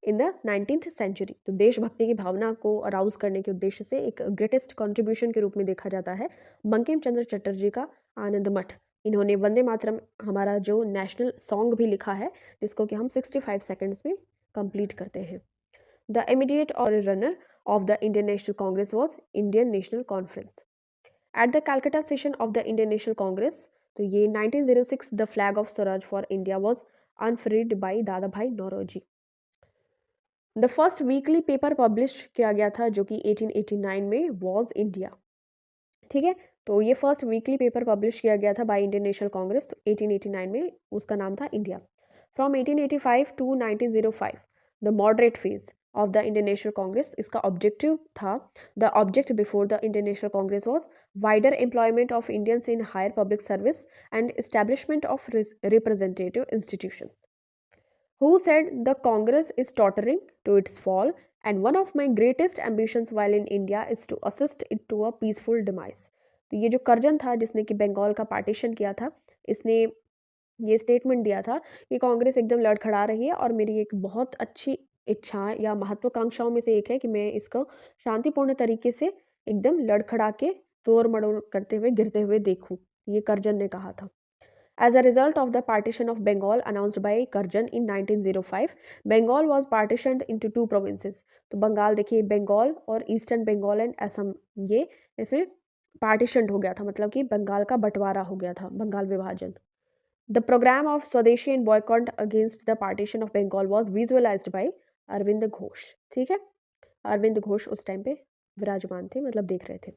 A: in the 19th century. तो देशभक्ति की भावना को अराउज करने के उद्देश्य से एक ग्रेटेस्ट कंट्रीब्यूशन के रूप में देखा जाता है बंकिम चंद्र चटर्जी का आनंद मठ। इन्होंने वंदे मातरम हमारा जो नेशनल सॉन्ग भी लिखा है जिसको कि हम 65 सेकेंड्स में कंप्लीट करते हैं। The immediate forerunner of the Indian national Congress was Indian national conference. At the Calcutta session of the Indian national Congress, तो ये 1906 the flag of swaraj for India was unfurled by Dadabhai Naoroji. The first weekly paper publish किया गया था जो कि 1889 में was India, ठीक है। तो ये फर्स्ट वीकली पेपर पब्लिश किया गया था बाय इंडियन नेशनल कांग्रेस, तो 1889 में उसका नाम था India. From 1885 to 1905 the moderate phase of the Indian national Congress, इसका ऑब्जेक्टिव था the object before the Indian national Congress was wider employment of Indians in higher public service and establishment of representative institutions. Who said the Congress is tottering to its fall, and one of my greatest ambitions while in India is to assist it to a peaceful demise। तो ये जो Curzon था जिसने कि बंगाल का partition किया था, इसने ये स्टेटमेंट दिया था कि कांग्रेस एकदम लड़खड़ा रही है और मेरी एक बहुत अच्छी इच्छा या महत्वाकांक्षाओं में से एक है कि मैं इसको शांतिपूर्ण तरीके से एकदम लड़खड़ा के तोड़ मड़ोड़ करते हुए गिरते हुए देखूं, ये करजन ने कहा था। As a result of the partition of Bengal announced by Karjan in 1905, Bengal was partitioned into two provinces. तो बंगाल देखिए, बंगाल और ईस्टर्न बंगाल एंड असम, ये इसमें पार्टीशन हो गया था, मतलब कि बंगाल का बंटवारा हो गया था, बंगाल विभाजन। The program of Swadeshi and boycott against the partition of Bengal was visualized by Arvind Ghosh. ठीक है, अरविंद घोष उस टाइम पे विराजमान थे, मतलब देख रहे थे।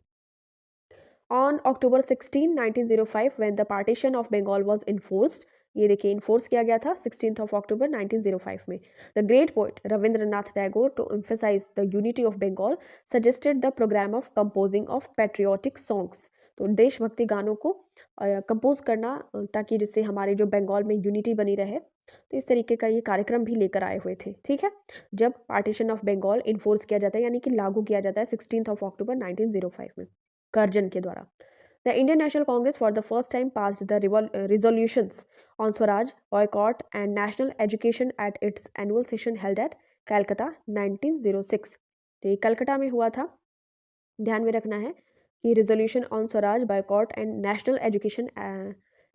A: On October 16, 1905, when the partition of Bengal was enforced, ये देखिए इन्फोर्स किया गया था 16th of October 1905 में, the great poet Rabindranath Tagore, to emphasize the unity of Bengal, suggested the program of composing of patriotic songs। तो देशभक्ति गानों को कंपोज करना ताकि जिससे हमारे जो बंगाल में यूनिटी बनी रहे, तो इस तरीके का ये कार्यक्रम भी लेकर आए हुए थे। ठीक है, जब पार्टीशन ऑफ बंगाल इन्फोर्स किया जाता है यानी कि लागू किया जाता है 16th of October 1905 में कर्जन के द्वारा। The Indian National Congress for the first time passed the resolutions on Swaraj, boycott and national education at its annual session held at Calcutta 1906। तो ये कलकत्ता में हुआ था। ध्यान में रखना है कि resolution on Swaraj, boycott and national education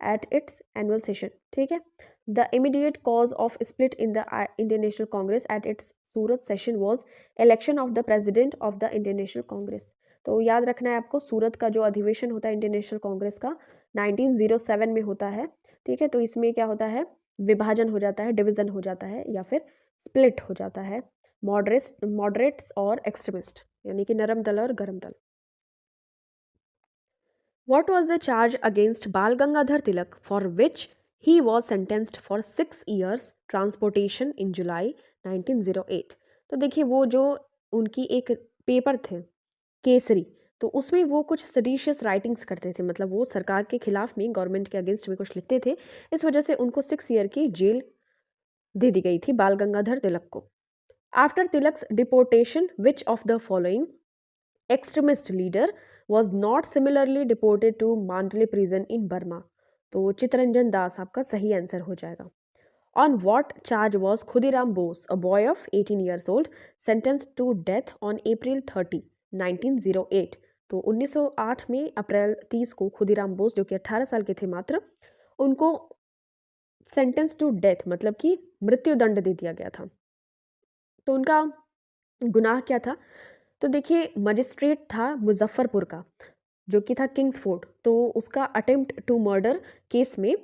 A: at its annual session. ठीक है, the immediate cause of split in the Indian national Congress at its Surat session was election of the president of the Indian national Congress. तो याद रखना है आपको, सूरत का जो अधिवेशन होता है इंडियन नेशनल कांग्रेस का 1907 में होता है। ठीक है, तो इसमें क्या होता है, विभाजन हो जाता है, डिवीजन हो जाता है या फिर स्प्लिट हो जाता है, मॉडरेट्स और एक्सट्रीमिस्ट, यानी कि नरम दल और गरम दल। What was the charge against Bal Gangadhar Tilak for which he was sentenced for 6 years transportation in July 1908? तो देखिए वो जो उनकी एक पेपर थे केसरी, तो उसमें वो कुछ सडिशियस राइटिंग्स करते थे, मतलब वो सरकार के खिलाफ में, गवर्नमेंट के अगेंस्ट में कुछ लिखते थे। इस वजह से उनको 6 ईयर की जेल दे दी गई थी बाल गंगाधर तिलक को। After Tilak's deportation which of the following extremist leader was not similarly deported to Mandalay prison in Burma? तो चितरंजन दास आपका सही आंसर हो जाएगा। On what charge was Khudiram Bose, a boy of 18 years old, sentenced to death on April 30, 1908? तो 1908 में अप्रैल 30 को खुदीराम बोस, जो कि 18 साल के थे मात्र, उनको सेंटेंस टू डेथ मतलब कि मृत्यु दंड दे दिया गया था। तो उनका गुनाह क्या था? तो देखिए मजिस्ट्रेट था मुजफ्फरपुर का, जो कि था किंग्सफोर्ड, तो उसका अटेम्प्ट टू मर्डर केस में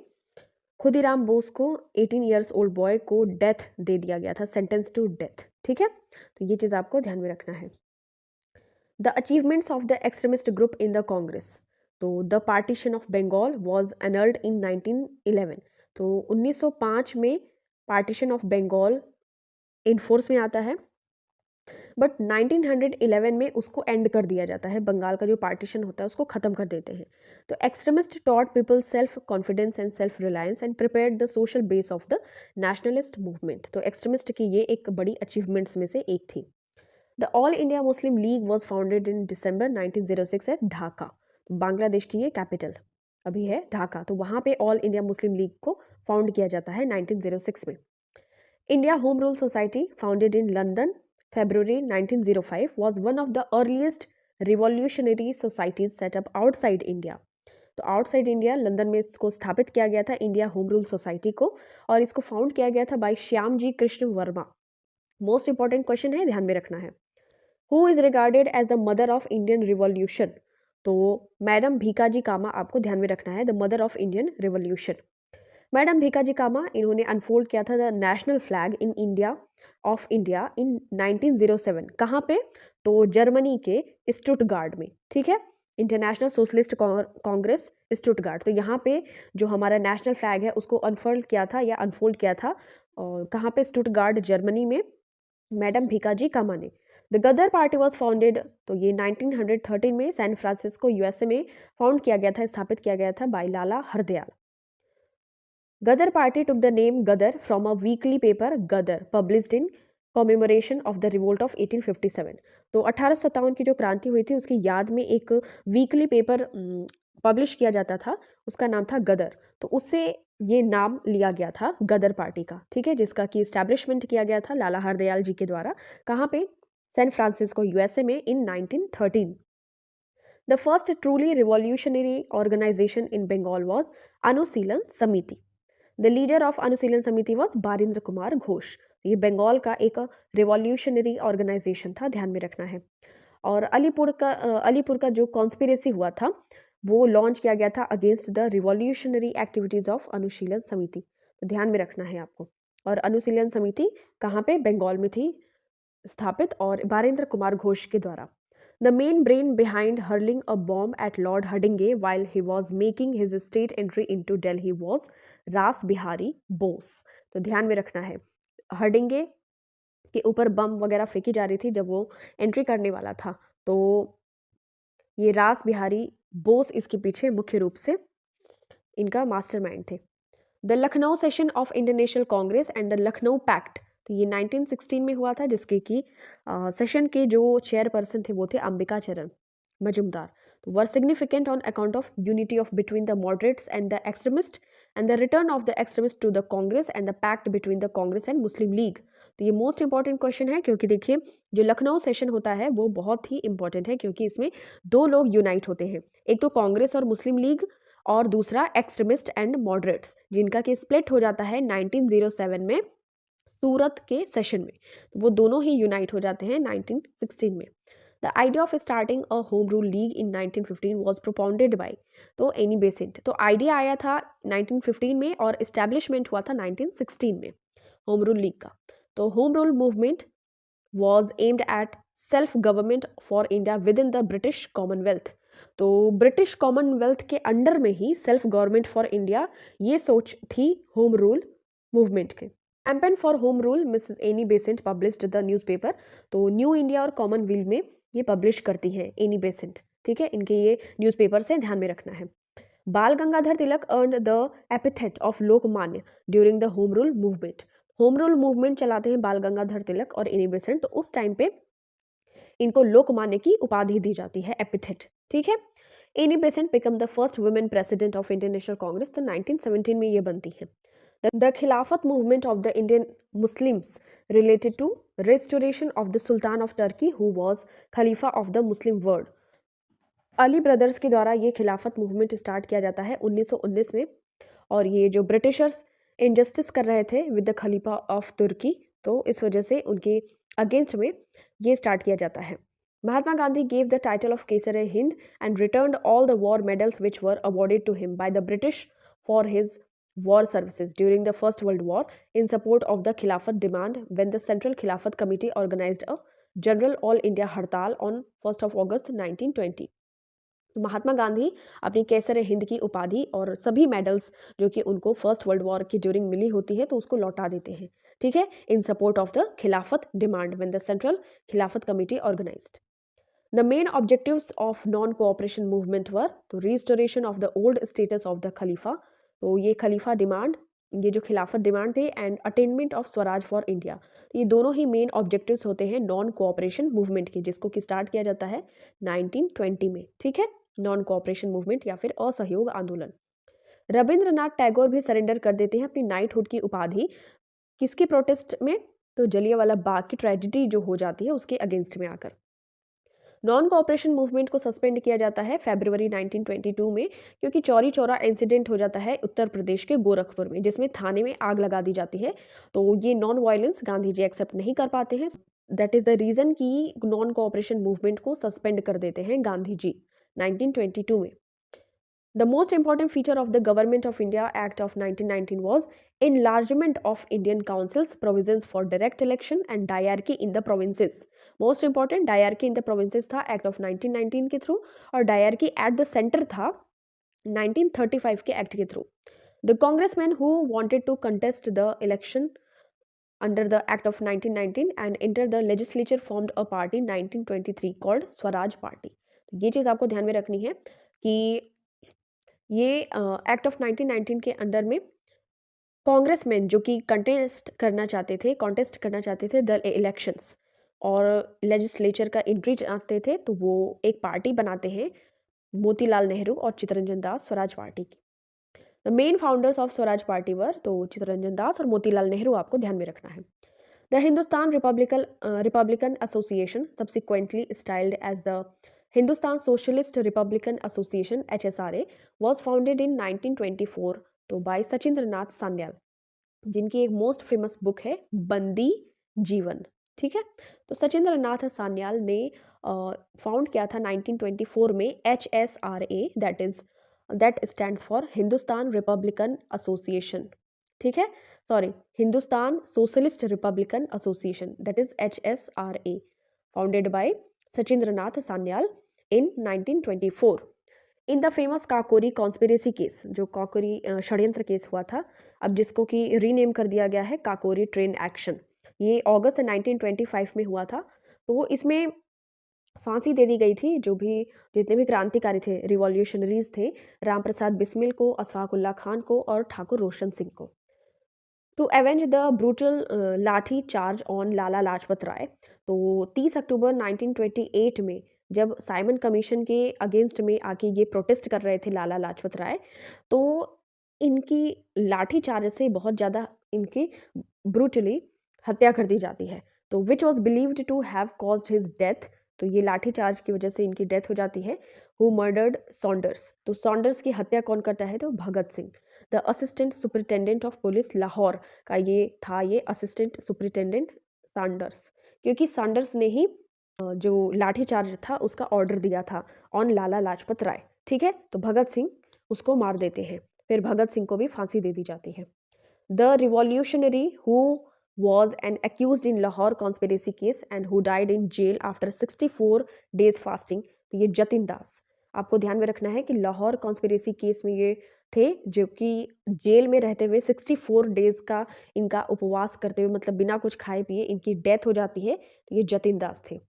A: खुदीराम बोस को 18 ईयर्स ओल्ड बॉय को डेथ दे दिया गया था, सेंटेंस टू डेथ। ठीक है, तो ये चीज़ आपको ध्यान में रखना है। The achievements of the extremist group in the Congress, तो the partition of Bengal was annulled in 1911। तो 1905 में पार्टीशन ऑफ बंगाल इनफोर्स में आता है, बट 1911 में उसको एंड कर दिया जाता है, बंगाल का जो पार्टीशन होता है उसको ख़त्म कर देते हैं। तो extremist taught people self confidence and self reliance and prepared the social base of the nationalist movement. तो एक्सट्रीमिस्ट की ये एक बड़ी अचीवमेंट्स में से एक थी। The all India Muslim League was founded in December 1906 at Dhaka. Bangladesh की ये कैपिटल अभी है ढाका, तो वहाँ पे ऑल इंडिया मुस्लिम लीग को फाउंड किया जाता है 1906 में। India Home Rule Society founded in London February 1905 was one of the earliest revolutionary societies set up outside India। तो आउटसाइड इंडिया लंदन में इसको स्थापित किया गया था इंडिया होम रूल सोसाइटी को, और इसको फाउंड किया गया था by Shyamji Krishna Varma. Most important question है, ध्यान में रखना है। Who is regarded as the mother of Indian revolution? तो मैडम भीकाजी कामा आपको ध्यान में रखना है, the mother of Indian revolution. Madam Bhikaji Cama, इन्होंने अनफोल्ड किया था the national flag in India of India in 1907। कहाँ पे? तो जर्मनी के स्टुटगार्ड में। ठीक है, इंटरनेशनल सोशलिस्ट कांग्रेस स्टुटगार्ड। तो यहाँ पे जो हमारा नेशनल फ्लैग है उसको अनफोल्ड किया था या अनफोल्ड किया था, और कहाँ पे? स्टुटगार्ड जर्मनी में, मैडम भीकाजी कामा ने। The Ghadar party was founded, तो ये 1913 में सैन फ्रांसिस्को यूएसए में फाउंड किया गया था, स्थापित किया गया था by Lala Hardayal. Gadar party took the name Gadar from a weekly paper Gadar published in commemoration of the revolt of 1857। तो 1857 की जो क्रांति हुई थी उसकी याद में एक वीकली पेपर पब्लिश किया जाता था उसका नाम था गदर। तो उससे ये नाम लिया गया था गदर पार्टी का, ठीक है, जिसका कि इस्टेब्लिशमेंट किया गया था लाला हरदयाल जी के द्वारा। कहाँ पे? सैन फ्रांसिस्को यूएसए में in 1913। The first truly revolutionary organisation in Bengal was Anushilan Samiti. The leader of Anushilan समिति वॉज बारिंद्र कुमार घोष। ये बंगाल का एक रिवॉल्यूशनरी ऑर्गेनाइजेशन था, ध्यान में रखना है। और अलीपुर का जो कॉन्स्पिरेसी हुआ था वो लॉन्च किया गया था against the revolutionary activities of Anushilan Samiti, तो ध्यान में रखना है आपको। और अनुशीलन समिति कहाँ पे? बंगाल में थी स्थापित और बारिंद्र कुमार घोष के द्वारा। The main brain behind hurling a bomb at lord Hardinge while he was making his state entry into Delhi was Rash Behari Bose. तो ध्यान में रखना है, हडिंगे के ऊपर बम वगैरह फेंकी जा रही थी जब वो एंट्री करने वाला था, तो ये रास बिहारी बोस इसके पीछे मुख्य रूप से इनका मास्टरमाइंड थे। The Lucknow session of Indian national Congress and the Lucknow pact, तो ये 1916 में हुआ था, जिसके कि सेशन के जो चेयरपर्सन थे वो थे अंबिका चरण मजुमदार। तो were significant on account of unity of between the moderates and the extremist and the return of the extremist to the Congress and the pact between the Congress and Muslim league. तो ये मोस्ट इंपॉर्टेंट क्वेश्चन है, क्योंकि देखिए जो Lucknow session होता है वो बहुत ही इंपॉर्टेंट है, क्योंकि इसमें दो लोग यूनाइट होते हैं, एक तो कांग्रेस और मुस्लिम लीग, और दूसरा एक्सट्रीमिस्ट एंड मॉडरेट्स, जिनका कि स्प्लिट हो जाता है 1907 में सूरत के सेशन में। तो वो दोनों ही यूनाइट हो जाते हैं 1916 में। The idea of starting a home rule league in 1915 was propounded by, तो एनी बेसेंट। तो आइडिया आया था 1915 में और इस्टेब्लिशमेंट हुआ था 1916 में होम रूल लीग का। तो home rule movement was aimed at self government for India with in the British Commonwealth. तो ब्रिटिश कॉमनवेल्थ के अंडर में ही सेल्फ गवर्नमेंट फॉर इंडिया, ये सोच थी होम रूल मूवमेंट के। Campaign for home rule Mrs Annie Besant published the newspaper. तो new India और Commonwealth में ये पब्लिश करती हैं एनी बेसेंट, ठीक है, इनके ये न्यूज़पेपर से ध्यान में रखना है। Bal Gangadhar Tilak earn the epithet of Lokmanya during the home rule movement. Home rule movement चलाते हैं बाल गंगाधर तिलक और एनी बेसेंट, तो उस टाइम पे इनको लोकमान्य की उपाधि दी जाती है, एपिथेट, ठीक है। Annie Besant become the first women president of Indian national Congress, तो 1917 में ये बनती है। The Khilafat movement of the Indian Muslims related to restoration of the Sultan of Turkey who was khalifa of the Muslim world। Ali brothers के द्वारा ये खिलाफत movement start किया जाता है 1919 में, और ये जो ब्रिटिशर्स इनजस्टिस कर रहे थे विद द खलीफा ऑफ तुर्की, तो इस वजह से उनके अगेंस्ट में ये स्टार्ट किया जाता है। Mahatma Gandhi gave the title of Kaisar Hind and returned all the war medals which were awarded to him by the British for his war services during the First World War in support of the Khilafat demand when the Central Khilafat Committee organized a general all India हड़ताल on 1st of August 1920। Mahatma Gandhi अपनी केसर हिंद की उपाधि और सभी medals जो कि उनको first world war की ड्यूरिंग मिली होती है तो उसको लौटा देते हैं, ठीक है, in support of the Khilafat demand when the central Khilafat committee organised. The main objectives of non cooperation movement were तो restoration of the old status of the खलीफा, तो ये खलीफा डिमांड, ये जो खिलाफत डिमांड थे, and attainment of swaraj for India. तो ये दोनों ही मेन ऑब्जेक्टिव्स होते हैं नॉन कोऑपरेशन मूवमेंट के, जिसको कि स्टार्ट किया जाता है 1920 में, ठीक है, नॉन कोऑपरेशन मूवमेंट या फिर असहयोग आंदोलन। रविंद्रनाथ टैगोर भी सरेंडर कर देते हैं अपनी नाइटहुड की उपाधि, किसके प्रोटेस्ट में? तो जलियांवाला बाग की ट्रेजिडी जो हो जाती है उसके अगेंस्ट में आकर। नॉन कोऑपरेशन मूवमेंट को सस्पेंड किया जाता है फरवरी 1922 में, क्योंकि चौरी चौरा इंसिडेंट हो जाता है उत्तर प्रदेश के गोरखपुर में, जिसमें थाने में आग लगा दी जाती है। तो ये non violence Gandhi ji accept नहीं कर पाते हैं, दैट इज़ द रीज़न कि नॉन कोऑपरेशन मूवमेंट को सस्पेंड कर देते हैं गांधी जी 1922 में। The most important feature of the Government of India Act of 1919 was enlargement of Indian Council's provisions for direct election and diarchy in the provinces. Most important diarchy in the provinces था Act of 1919 के through, और diarchy at the center था 1935 के Act के through. The congressmen who wanted to contest the election under the Act of 1919 and enter the legislature formed a party 1923 called Swaraj party. ये चीज़ आपको ध्यान में रखनी है कि ये एक्ट ऑफ 1919 के अंडर में कांग्रेसमैन जो कि कॉन्टेस्ट करना चाहते थे द इलेक्शंस और लेजिस्लेचर का एंट्री चाहते थे, तो वो एक पार्टी बनाते हैं मोतीलाल नेहरू और चित्तरंजन दास स्वराज पार्टी की। The main founders of Swaraj Party were, तो चित्तरंजन दास और मोतीलाल नेहरू आपको ध्यान में रखना है। The Hindustan Republican Association, subsequently styled as the Hindustan Socialist Republican Association HSRA, was founded in 1924 तो बाय सचिंद्र नाथ सान्याल, जिनकी एक मोस्ट फेमस बुक है बंदी जीवन। ठीक है, तो सचिंद्र नाथ सान्याल ने फाउंड किया था 1924 में HSRA, that stands for Hindustan Republican association. ठीक है, sorry, Hindustan Socialist Republican association, that is HSRA, founded by Sachindra Nath Sanyal in 1924। In the famous Kakori conspiracy case, जो काकोरी षड्यंत्र केस हुआ था, अब जिसको कि रीनेम कर दिया गया है काकोरी ट्रेन एक्शन, ये अगस्त 1925 में हुआ था। तो इसमें फांसी दे दी गई थी जितने भी क्रांतिकारी थे, रिवॉल्यूशनरीज थे, राम प्रसाद बिस्मिल को, अशफाक उल्ला खान को और ठाकुर रोशन सिंह को, टू एवेंज द ब्रूटल लाठी चार्ज ऑन लाला लाजपत राय। तो 30 अक्टूबर 1928 में जब साइमन कमीशन के अगेंस्ट में आके ये प्रोटेस्ट कर रहे थे लाला लाजपत राय, तो इनकी लाठी चार्ज से बहुत ज़्यादा इनकी ब्रूटली हत्या कर दी जाती है, तो which was believed to have caused his death, तो ये लाठी चार्ज की वजह से इनकी डेथ हो जाती है। हु मर्डर्ड सॉन्डर्स, तो सॉन्डर्स की हत्या कौन करता है, तो Bhagat Singh. The assistant superintendent of police Lahore का ये असिस्टेंट सुपरिटेंडेंट सॉन्डर्स, क्योंकि सॉन्डर्स ने ही जो लाठी चार्ज था उसका ऑर्डर दिया था ऑन लाला लाजपत राय। ठीक है, तो भगत सिंह उसको मार देते हैं, फिर भगत सिंह को भी फांसी दे दी जाती है। The revolutionary who was an accused in Lahore conspiracy case and who died in jail after 64 days fasting, तो ये जतिन दास, आपको ध्यान में रखना है कि लाहौर कॉन्स्पिरेसी केस में ये थे जो कि जेल में रहते हुए 64 डेज का इनका उपवास करते हुए, मतलब बिना कुछ खाए पिए इनकी डेथ हो जाती है, तो ये जतिन दास थे।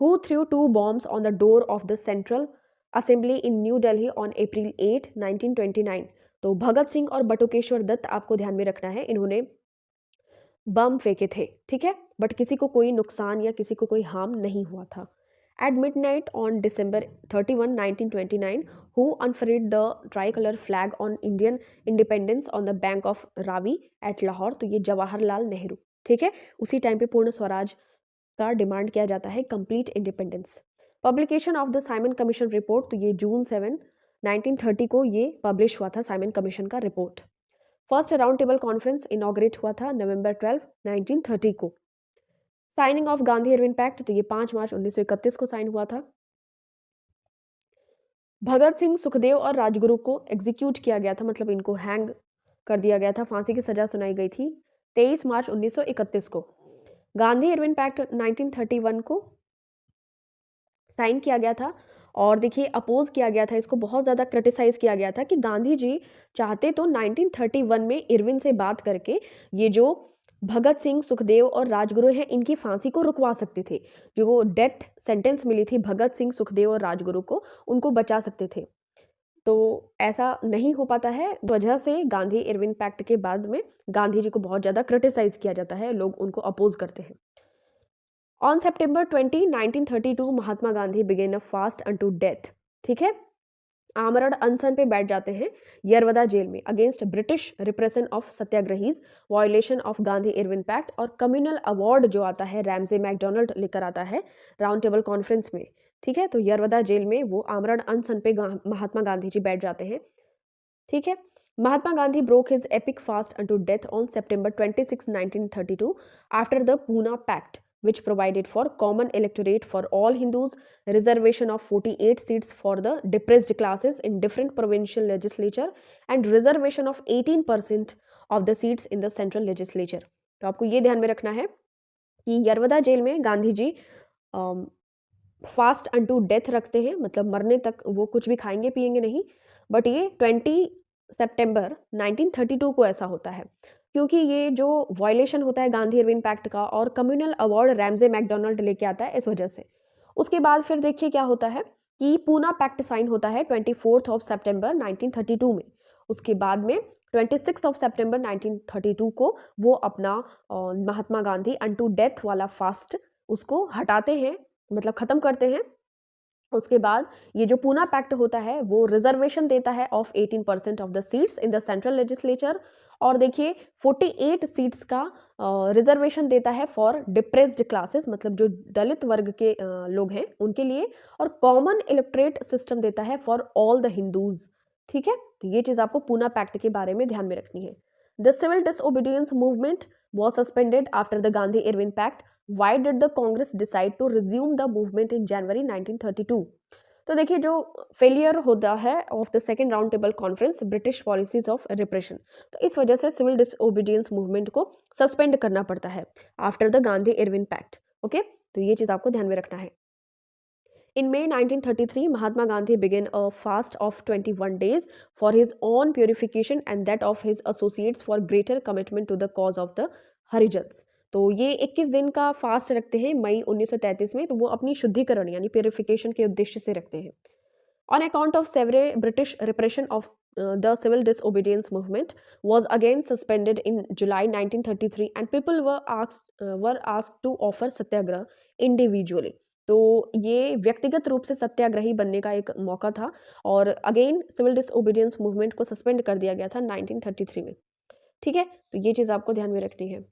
A: Who threw 2 bombs on the door of the Central Assembly in New Delhi on April 8, 1929, तो भगत सिंह और बटुकेश्वर दत्त आपको ध्यान में रखना है, इन्होंने बम फेंके थे। ठीक है, बट किसी को कोई नुकसान या किसी को कोई हार्म नहीं हुआ था। At midnight on December 31, 1929, who unfurled the tricolour flag on Indian independence on the bank of Ravi at Lahore, तो ये जवाहरलाल नेहरू। ठीक है, उसी टाइम पे पूर्ण स्वराज का डिमांड किया जाता है, complete independence. Publication of the Simon commission report, तो ये जून 7, 1930 को ये पब्लिश हुआ था साइमन कमीशन का report. First round table conference inaugurate हुआ था नवंबर 12, 1930 को। Signing of Gandhi Irwin pact, तो ये 5 मार्च 1931 को साइन हुआ था। भगत सिंह, सुखदेव और राजगुरु को एग्जीक्यूट किया गया था, मतलब इनको हैंग कर दिया गया था, फांसी की सजा सुनाई गई थी 23 मार्च 1931 को। गांधी इरविन पैक्ट 1931 को साइन किया गया था, और देखिए अपोज किया गया था, इसको बहुत ज़्यादा क्रिटिसाइज किया गया था कि गांधी जी चाहते तो 1931 में इरविन से बात करके ये जो भगत सिंह, सुखदेव और राजगुरु हैं इनकी फांसी को रुकवा सकते थे, जो डेथ सेंटेंस मिली थी भगत सिंह, सुखदेव और राजगुरु को, उनको बचा सकते थे। तो ऐसा नहीं हो पाता है, वजह से गांधी इरविन पैक्ट के बाद में गांधी जी को बहुत ज़्यादा क्रिटिसाइज किया जाता है, लोग उनको अपोज करते हैं। On September 20, 1932 Mahatma Gandhi began a fast unto death. ठीक है, आमरण अनशन पे बैठ जाते हैं यरवदा जेल में, against British repression of satyagrahis, violation of Gandhi Irwin pact, और कम्युनल अवार्ड जो आता है रैमजे मैकडोनाल्ड लेकर आता है राउंड टेबल कॉन्फ्रेंस में। ठीक है, तो यरवदा जेल में वो आमरण अनशन पे महात्मा गांधी जी बैठ जाते हैं। ठीक है, Mahatma Gandhi broke his epic fast unto death on September 26, 1932 after the Pune Pact, which provided for common electorate for all Hindus, reservation of 48 seats for the depressed classes in different provincial legislature, and reservation of 18% of the seats in the central legislature। तो आपको ये ध्यान में रखना है कि Yerawada jail में Gandhi ji fast unto death रखते हैं, मतलब मरने तक वो कुछ भी खाएंगे पिएंगे नहीं, बट ये 20 सितंबर 1932 को ऐसा होता है, क्योंकि ये जो वायलेशन होता है गांधी इरविन पैक्ट का और कम्युनल अवार्ड रैमजे मैकडोनाल्ड लेके आता है, इस वजह से। उसके बाद फिर देखिए क्या होता है कि पूना पैक्ट साइन होता है 24 सितंबर 1932 में। उसके बाद में 26 सितंबर 1932 को वो अपना महात्मा गांधी अनटू डेथ वाला फास्ट उसको हटाते हैं, मतलब ख़त्म करते हैं, उसके बाद ये जो पूना पैक्ट होता है वो रिजर्वेशन देता है of 18% of the seats in the central legislature, और देखिए 48 सीट्स का रिजर्वेशन देता है फॉर डिप्रेस्ड क्लासेस, मतलब जो दलित वर्ग के लोग हैं उनके लिए, और कॉमन इलेक्ट्रेट सिस्टम देता है फॉर ऑल द हिंदूज। ठीक है, तो ये चीज आपको पूना पैक्ट के बारे में ध्यान में रखनी है। The civil disobedience movement was suspended after the Gandhi Irwin pact. Why did the Congress decide to resume the movement in January 1932? तो देखिए जो फेलियर होता है of the second round table conference, British policies of repression, तो इस वजह से civil disobedience movement को सस्पेंड करना पड़ता है after the Gandhi Irwin pact. Okay, तो ये चीज आपको ध्यान में रखना है। In May 1933, Mahatma Gandhi began a fast of 21 days for his own purification and that of his associates for greater commitment to the cause of the Harijans. तो ये 21 दिन का फास्ट रखते हैं मई 1933 में, तो वो अपनी शुद्धिकरण यानी प्योरिफिकेशन के उद्देश्य से रखते हैं। On account of severe British repression of the civil disobedience movement was again suspended in July 1933 and people were asked to offer Satyagraha individually. तो ये व्यक्तिगत रूप से सत्याग्रही बनने का एक मौका था और अगेन सिविल डिसओबीडियंस मूवमेंट को सस्पेंड कर दिया गया था 1933 में। ठीक है, तो ये चीज़ आपको ध्यान में रखनी है।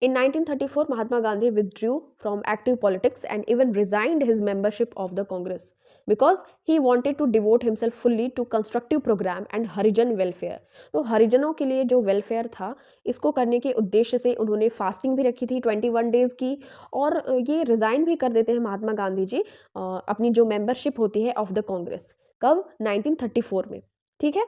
A: In 1934, Mahatma Gandhi withdrew from active politics and even resigned his membership of the Congress because he wanted to devote himself fully to constructive program and Harijan welfare. तो हरिजनों के लिए जो वेलफेयर था इसको करने के उद्देश्य से उन्होंने फास्टिंग भी रखी थी 21 डेज की, और ये रिज़ाइन भी कर देते हैं महात्मा गांधी जी अपनी जो मेंबरशिप होती है ऑफ द कांग्रेस। कब? 1934 में। ठीक है।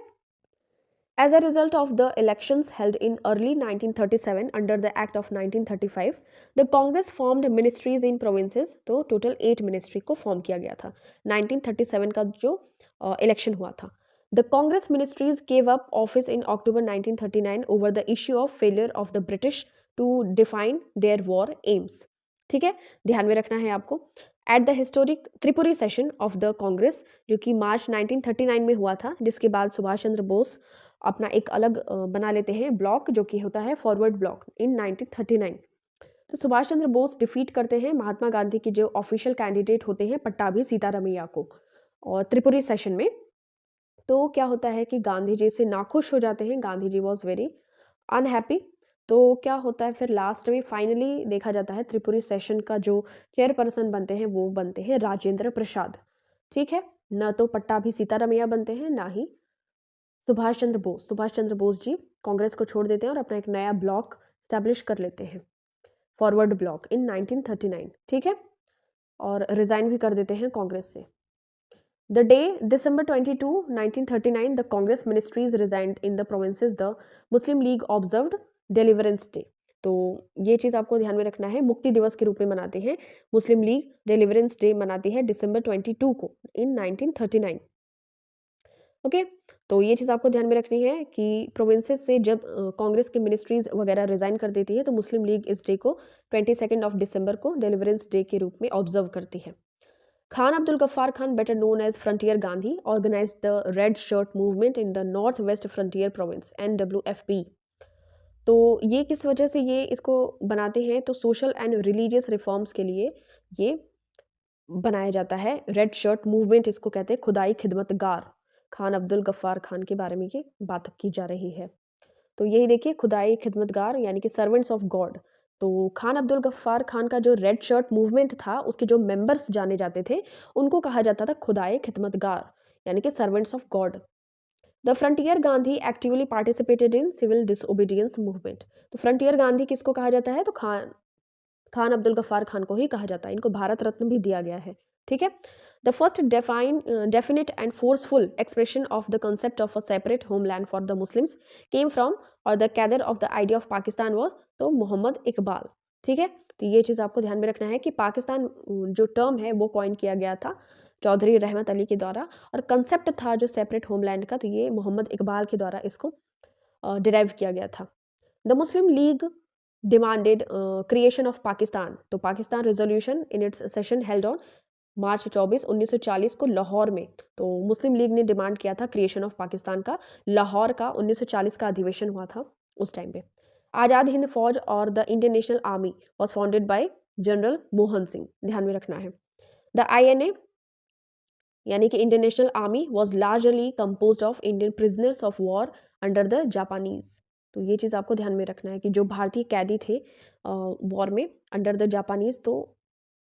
A: As a result of the elections held in early 1937 under the Act of 1935, the Congress formed ministries in provinces, तो total 8 ministry को form किया गया था 1937 का जो election हुआ था। The Congress ministries gave up office in October 1939 over the issue of failure of the British to define their war aims. ठीक है, ध्यान में रखना है आपको। At the historic Tripuri session of the Congress जो कि मार्च 1939 में हुआ था, जिसके बाद सुभाष चंद्र बोस अपना एक अलग बना लेते हैं ब्लॉक जो कि होता है फॉरवर्ड ब्लॉक इन 1939। तो सुभाष चंद्र बोस डिफीट करते हैं महात्मा गांधी के जो ऑफिशियल कैंडिडेट होते हैं पट्टाभी सीतारमैया को और त्रिपुरी सेशन में। तो क्या होता है कि गांधी जी से नाखुश हो जाते हैं, Gandhi ji was very unhappy. तो क्या होता है फिर लास्ट में फाइनली देखा जाता है त्रिपुरी सेशन का जो चेयरपर्सन बनते हैं वो बनते हैं राजेंद्र प्रसाद। ठीक है, न तो पट्टाभी सीतारमैया बनते हैं ना ही सुभाष चंद्र बोस। सुभाष चंद्र बोस जी कांग्रेस को छोड़ देते हैं और अपना एक नया ब्लॉक स्टैब्लिश कर लेते हैं, फॉरवर्ड ब्लॉक इन 1939। ठीक है, और रिजाइन भी कर देते हैं कांग्रेस से। The day December 22, 1939, the Congress ministries resigned in the provinces. The Muslim League observed Deliverance Day. तो ये चीज़ आपको ध्यान में रखना है, मुक्ति दिवस के रूप में मनाते हैं। मुस्लिम लीग डिलीवरेंस डे मनाती है December 22 को इन 1939। ओके, तो ये चीज़ आपको ध्यान में रखनी है कि प्रोविंसेस से जब कांग्रेस की मिनिस्ट्रीज वगैरह रिजाइन कर देती है तो मुस्लिम लीग इस डे को 22 ऑफ दिसंबर को डिलीवरेंस डे के रूप में ऑब्जर्व करती है। Khan Abdul Ghaffar Khan, better known as Frontier Gandhi, organized the Red Shirt movement in the Northwest Frontier Province (NWFP). तो ये किस वजह से ये इसको बनाते हैं? तो सोशल एंड रिलीजियस रिफॉर्म्स के लिए ये बनाया जाता है। रेड शर्ट मूवमेंट इसको कहते हैं, खुदाई खिदमतगार। खान अब्दुल गफ्फार खान के बारे में ये बात की जा रही है। तो यही देखिए खुदाई खिदमतगार यानी कि सर्वेंट्स ऑफ गॉड। तो खान अब्दुल गफ्फार खान का जो रेड शर्ट मूवमेंट था उसके जो मेंबर्स जाने जाते थे उनको कहा जाता था खुदाई खिदमतगार यानी कि servants of God. The Frontier Gandhi actively participated in civil disobedience movement. तो फ्रंटियर गांधी किसको कहा जाता है? तो खान अब्दुल गफ्फार खान को ही कहा जाता है। इनको भारत रत्न भी दिया गया है। ठीक है, the first definite and forceful expression of the concept of a separate homeland for the Muslims came from और द कैदर of the idea of Pakistan was तो मोहम्मद इकबाल। ठीक है, तो ये चीज़ आपको ध्यान में रखना है कि पाकिस्तान जो टर्म है वो कॉइन किया गया था चौधरी रहमत अली के द्वारा, और कंसेप्ट था जो सेपरेट होमलैंड का तो ये मोहम्मद इकबाल के द्वारा इसको डिराइव किया गया था। The Muslim League demanded creation of Pakistan. तो Pakistan resolution in its session held on March 24, 1940 को लाहौर में। तो मुस्लिम लीग ने डिमांड किया था क्रिएशन ऑफ पाकिस्तान का। लाहौर का 1940 का अधिवेशन हुआ था उस टाइम पे। आज़ाद हिंद फौज और the Indian national army was founded bye general Mohan Singh, ध्यान में रखना है। द INA यानी कि Indian national army was largely compose of Indian prisoners of war under the Japanese. तो ये चीज़ आपको ध्यान में रखना है कि जो भारतीय कैदी थे वॉर में अंडर द जापानीज, तो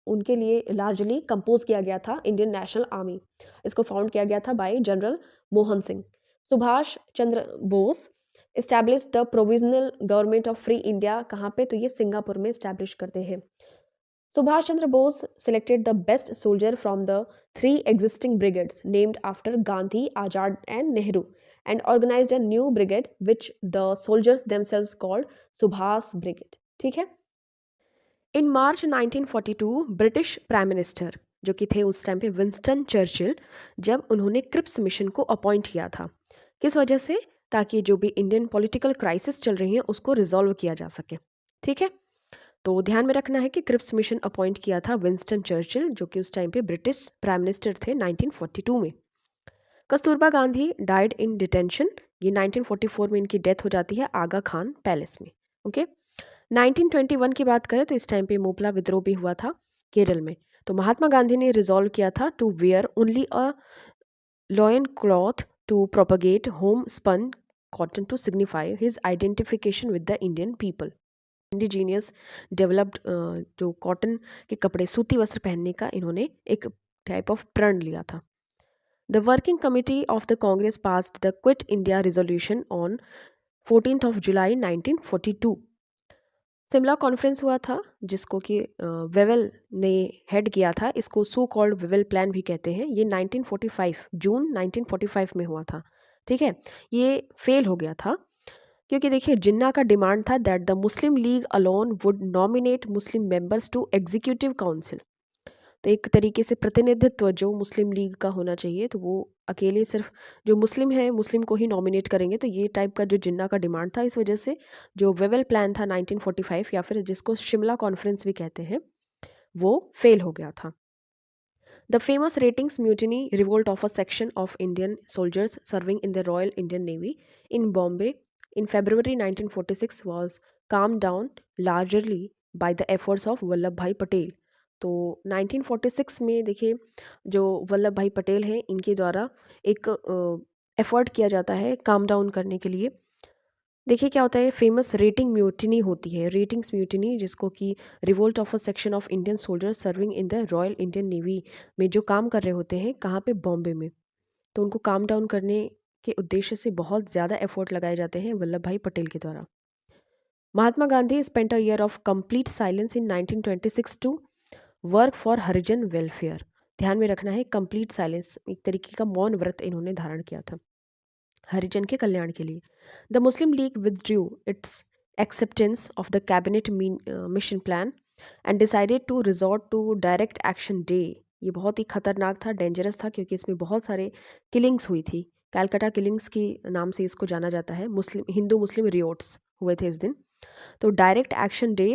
A: उनके लिए लार्जली कंपोज किया गया था इंडियन नेशनल आर्मी। इसको फाउंड किया गया था bye general Mohan Singh. Subhash Chandra Bose establish the provisional government of free India, कहाँ पे, तो ये सिंगापुर में इस्टेब्लिश करते हैं। Subhash Chandra Bose selected the best soldier from the three existing brigades named after Gandhi, Azad, and Nehru, and organized a new brigade which the soldiers themselves called Subhas Brigade. ठीक है। इन मार्च 1942 British prime minister जो कि थे उस time पे Winston Churchill, जब उन्होंने Cripps mission को अपॉइंट किया था, किस वजह से, ताकि जो भी इंडियन पॉलिटिकल क्राइसिस चल रही है उसको रिजॉल्व किया जा सके। ठीक है, तो ध्यान में रखना है कि क्रिप्स मिशन अपॉइंट किया था विंस्टन चर्चिल, जो कि उस टाइम पे ब्रिटिश प्राइम मिनिस्टर थे 1942 में। Kasturba Gandhi died in detention, ये 1944 में इनकी डेथ हो जाती है आगा खान पैलेस में। ओके, 1921 की बात करें तो इस टाइम पे मोपला विद्रोह भी हुआ था केरल में। तो महात्मा गांधी ने रिजॉल्व किया था to wear only a loin cloth to propagate home spun cotton to signify his identification with the Indian people. Indigenous developed जो कॉटन के कपड़े, सूती वस्त्र पहनने का इन्होंने एक टाइप ऑफ प्रण लिया था। The working committee of the Congress passed the quit India resolution on 14th of July 1942। Shimla conference हुआ था जिसको कि वेवेल ने हेड किया था, इसको सो कॉल्ड वेवेल प्लान भी कहते हैं। ये 1945 जून 1945 में हुआ था। ठीक है, ये फेल हो गया था क्योंकि देखिए जिन्ना का डिमांड था that the Muslim League alone would nominate Muslim members to executive council. तो एक तरीके से प्रतिनिधित्व जो मुस्लिम लीग का होना चाहिए, तो वो अकेले सिर्फ जो मुस्लिम है मुस्लिम को ही नॉमिनेट करेंगे, तो ये टाइप का जो जिन्ना का डिमांड था, इस वजह से जो वेवेल प्लान था 1945 या फिर जिसको शिमला कॉन्फ्रेंस भी कहते हैं, वो फेल हो गया था। The famous ratings mutiny revolt of a section of Indian soldiers serving in the Royal Indian Navy in Bombay in February 1946 was calmed down largely by the efforts of Vallabh भाई पटेल। तो 1946 में देखिए जो वल्लभ भाई पटेल हैं इनके द्वारा एक एफर्ट किया जाता है काम डाउन करने के लिए। देखिए क्या होता है, फेमस रेटिंग म्यूटिनी होती है, रेटिंग्स म्यूटिनी, जिसको कि revolt of a section of Indian soldiers serving in the royal Indian navy में जो काम कर रहे होते हैं, कहाँ पे, बॉम्बे में। तो उनको काम डाउन करने के उद्देश्य से बहुत ज़्यादा एफर्ट लगाए जाते हैं वल्लभ भाई पटेल के द्वारा। Mahatma Gandhi spent a year of complete silence in 1926 to work for Harijan welfare. ध्यान में रखना है, कंप्लीट साइलेंस, एक तरीके का मौन व्रत इन्होंने धारण किया था हरिजन के कल्याण के लिए। The Muslim League withdrew its acceptance of the cabinet mission plan and decided to resort to direct action day. ये बहुत ही खतरनाक था, डेंजरस था, क्योंकि इसमें बहुत सारे किलिंग्स हुई थी। कैलकाटा किलिंग्स की नाम से इसको जाना जाता है। मुस्लिम हिंदू मुस्लिम रियोट्स हुए थे इस दिन। तो डायरेक्ट एक्शन डे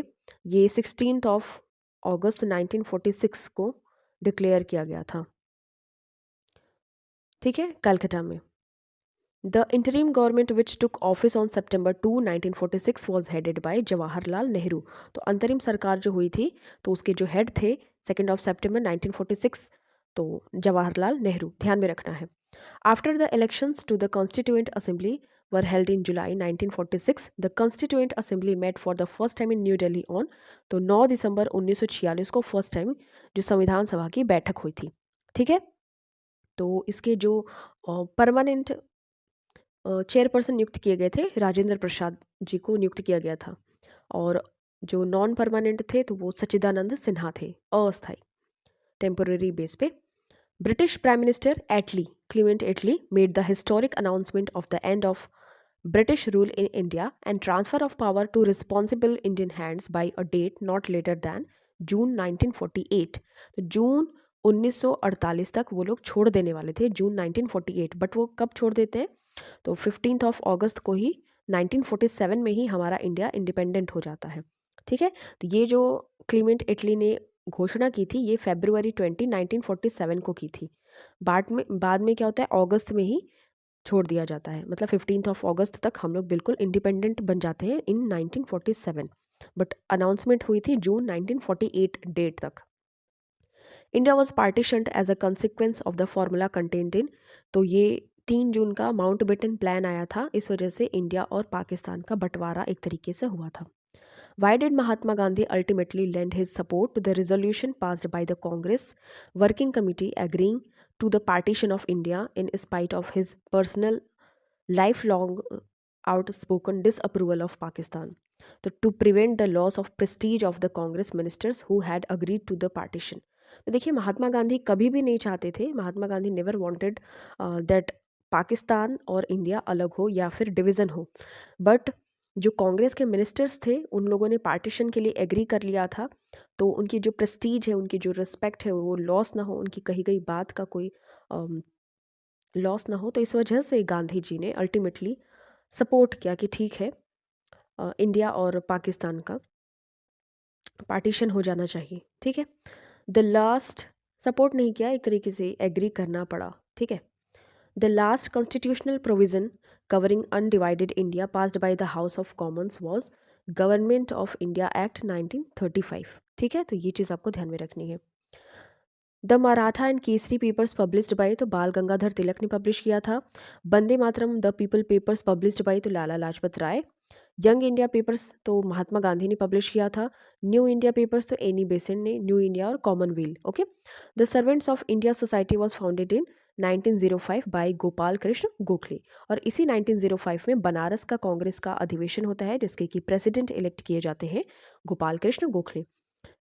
A: ये 16th ऑफ अगस्त 1946 को डिक्लेयर किया गया था। ठीक है, कलकत्ता में। The interim government which took office on September 2, 1946 was headed by Jawaharlal Nehru. तो अंतरिम सरकार जो हुई थी तो उसके जो हेड थे 2 सितंबर 1946, तो जवाहरलाल नेहरू, ध्यान में रखना है। After the elections to the Constituent Assembly were held in July 1946, the Constituent Assembly met for the first time in New Delhi on तो 9 दिसंबर 1946 को फर्स्ट टाइम जो संविधान सभा की बैठक हुई थी। ठीक है, तो इसके जो परमानेंट चेयरपर्सन नियुक्त किए गए थे, राजेंद्र प्रसाद जी को नियुक्त किया गया था, और जो नॉन परमानेंट थे तो वो सच्चिदानंद सिन्हा थे, अस्थाई, टेम्पोररी बेस पे। British prime minister Attlee, Clement Attlee, made the historic announcement of the end of British rule in India and transfer of power to responsible Indian hands by a date not later than June 1948। तो जून 1948 तक वो लोग छोड़ देने वाले थे, जून 1948, but वो कब छोड़ देते हैं, तो 15th ऑफ अगस्त को ही 1947 में ही हमारा इंडिया इंडिपेंडेंट हो जाता है। ठीक है, तो ये जो क्लीमेंट एटली ने घोषणा की थी ये February 20, 1947 को की थी। बाद में क्या होता है, अगस्त में ही छोड़ दिया जाता है, मतलब 15th ऑफ अगस्त तक हम लोग बिल्कुल इंडिपेंडेंट बन जाते हैं इन 1947, बट अनाउंसमेंट हुई थी जून 1948 डेट तक। India was partitioned as a consequence of the formula content in, तो ये 3 जून का माउंटबेटन प्लान आया था, इस वजह से इंडिया और पाकिस्तान का बंटवारा एक तरीके से हुआ था। Why did Mahatma Gandhi ultimately lend his support to the resolution passed by the Congress working committee agreeing to the partition of India in spite of his personal life long outspoken disapproval of Pakistan, तो to prevent the loss of prestige of the Congress ministers who had agreed to the partition। तो देखिए महात्मा गांधी कभी भी नहीं चाहते थे, Mahatma Gandhi never wanted that Pakistan और India अलग हो या फिर डिवीज़न हो, बट जो कांग्रेस के मिनिस्टर्स थे उन लोगों ने पार्टीशन के लिए एग्री कर लिया था, तो उनकी जो प्रेस्टीज है, उनकी जो रिस्पेक्ट है वो लॉस ना हो, उनकी कही गई बात का कोई लॉस ना हो, तो इस वजह से गांधी जी ने अल्टीमेटली सपोर्ट किया कि ठीक है इंडिया और पाकिस्तान का पार्टीशन हो जाना चाहिए। ठीक है, द लास्ट सपोर्ट नहीं किया, एक तरीके से एग्री करना पड़ा। ठीक है, the last constitutional provision covering undivided India passed by the house of Commons was government of India act 1935। ठीक है, तो ये चीज़ आपको ध्यान में रखनी है। The Maratha and Kesari papers published by, तो बाल गंगाधर तिलक ने पब्लिश किया था। Vande Mataram the people papers published by, तो Lala Lajpat Rai. Young India papers तो महात्मा गांधी ने पब्लिश किया था। न्यू इंडिया पेपर्स तो एनी बेसेंट ने, न्यू इंडिया और Commonwealth. Okay, the Servants of India Society was founded in 1905 by Gopal Krishna Gokhale, और इसी 1905 में बनारस का कांग्रेस का अधिवेशन होता है जिसके कि प्रेसिडेंट इलेक्ट किए जाते हैं गोपाल कृष्ण गोखले।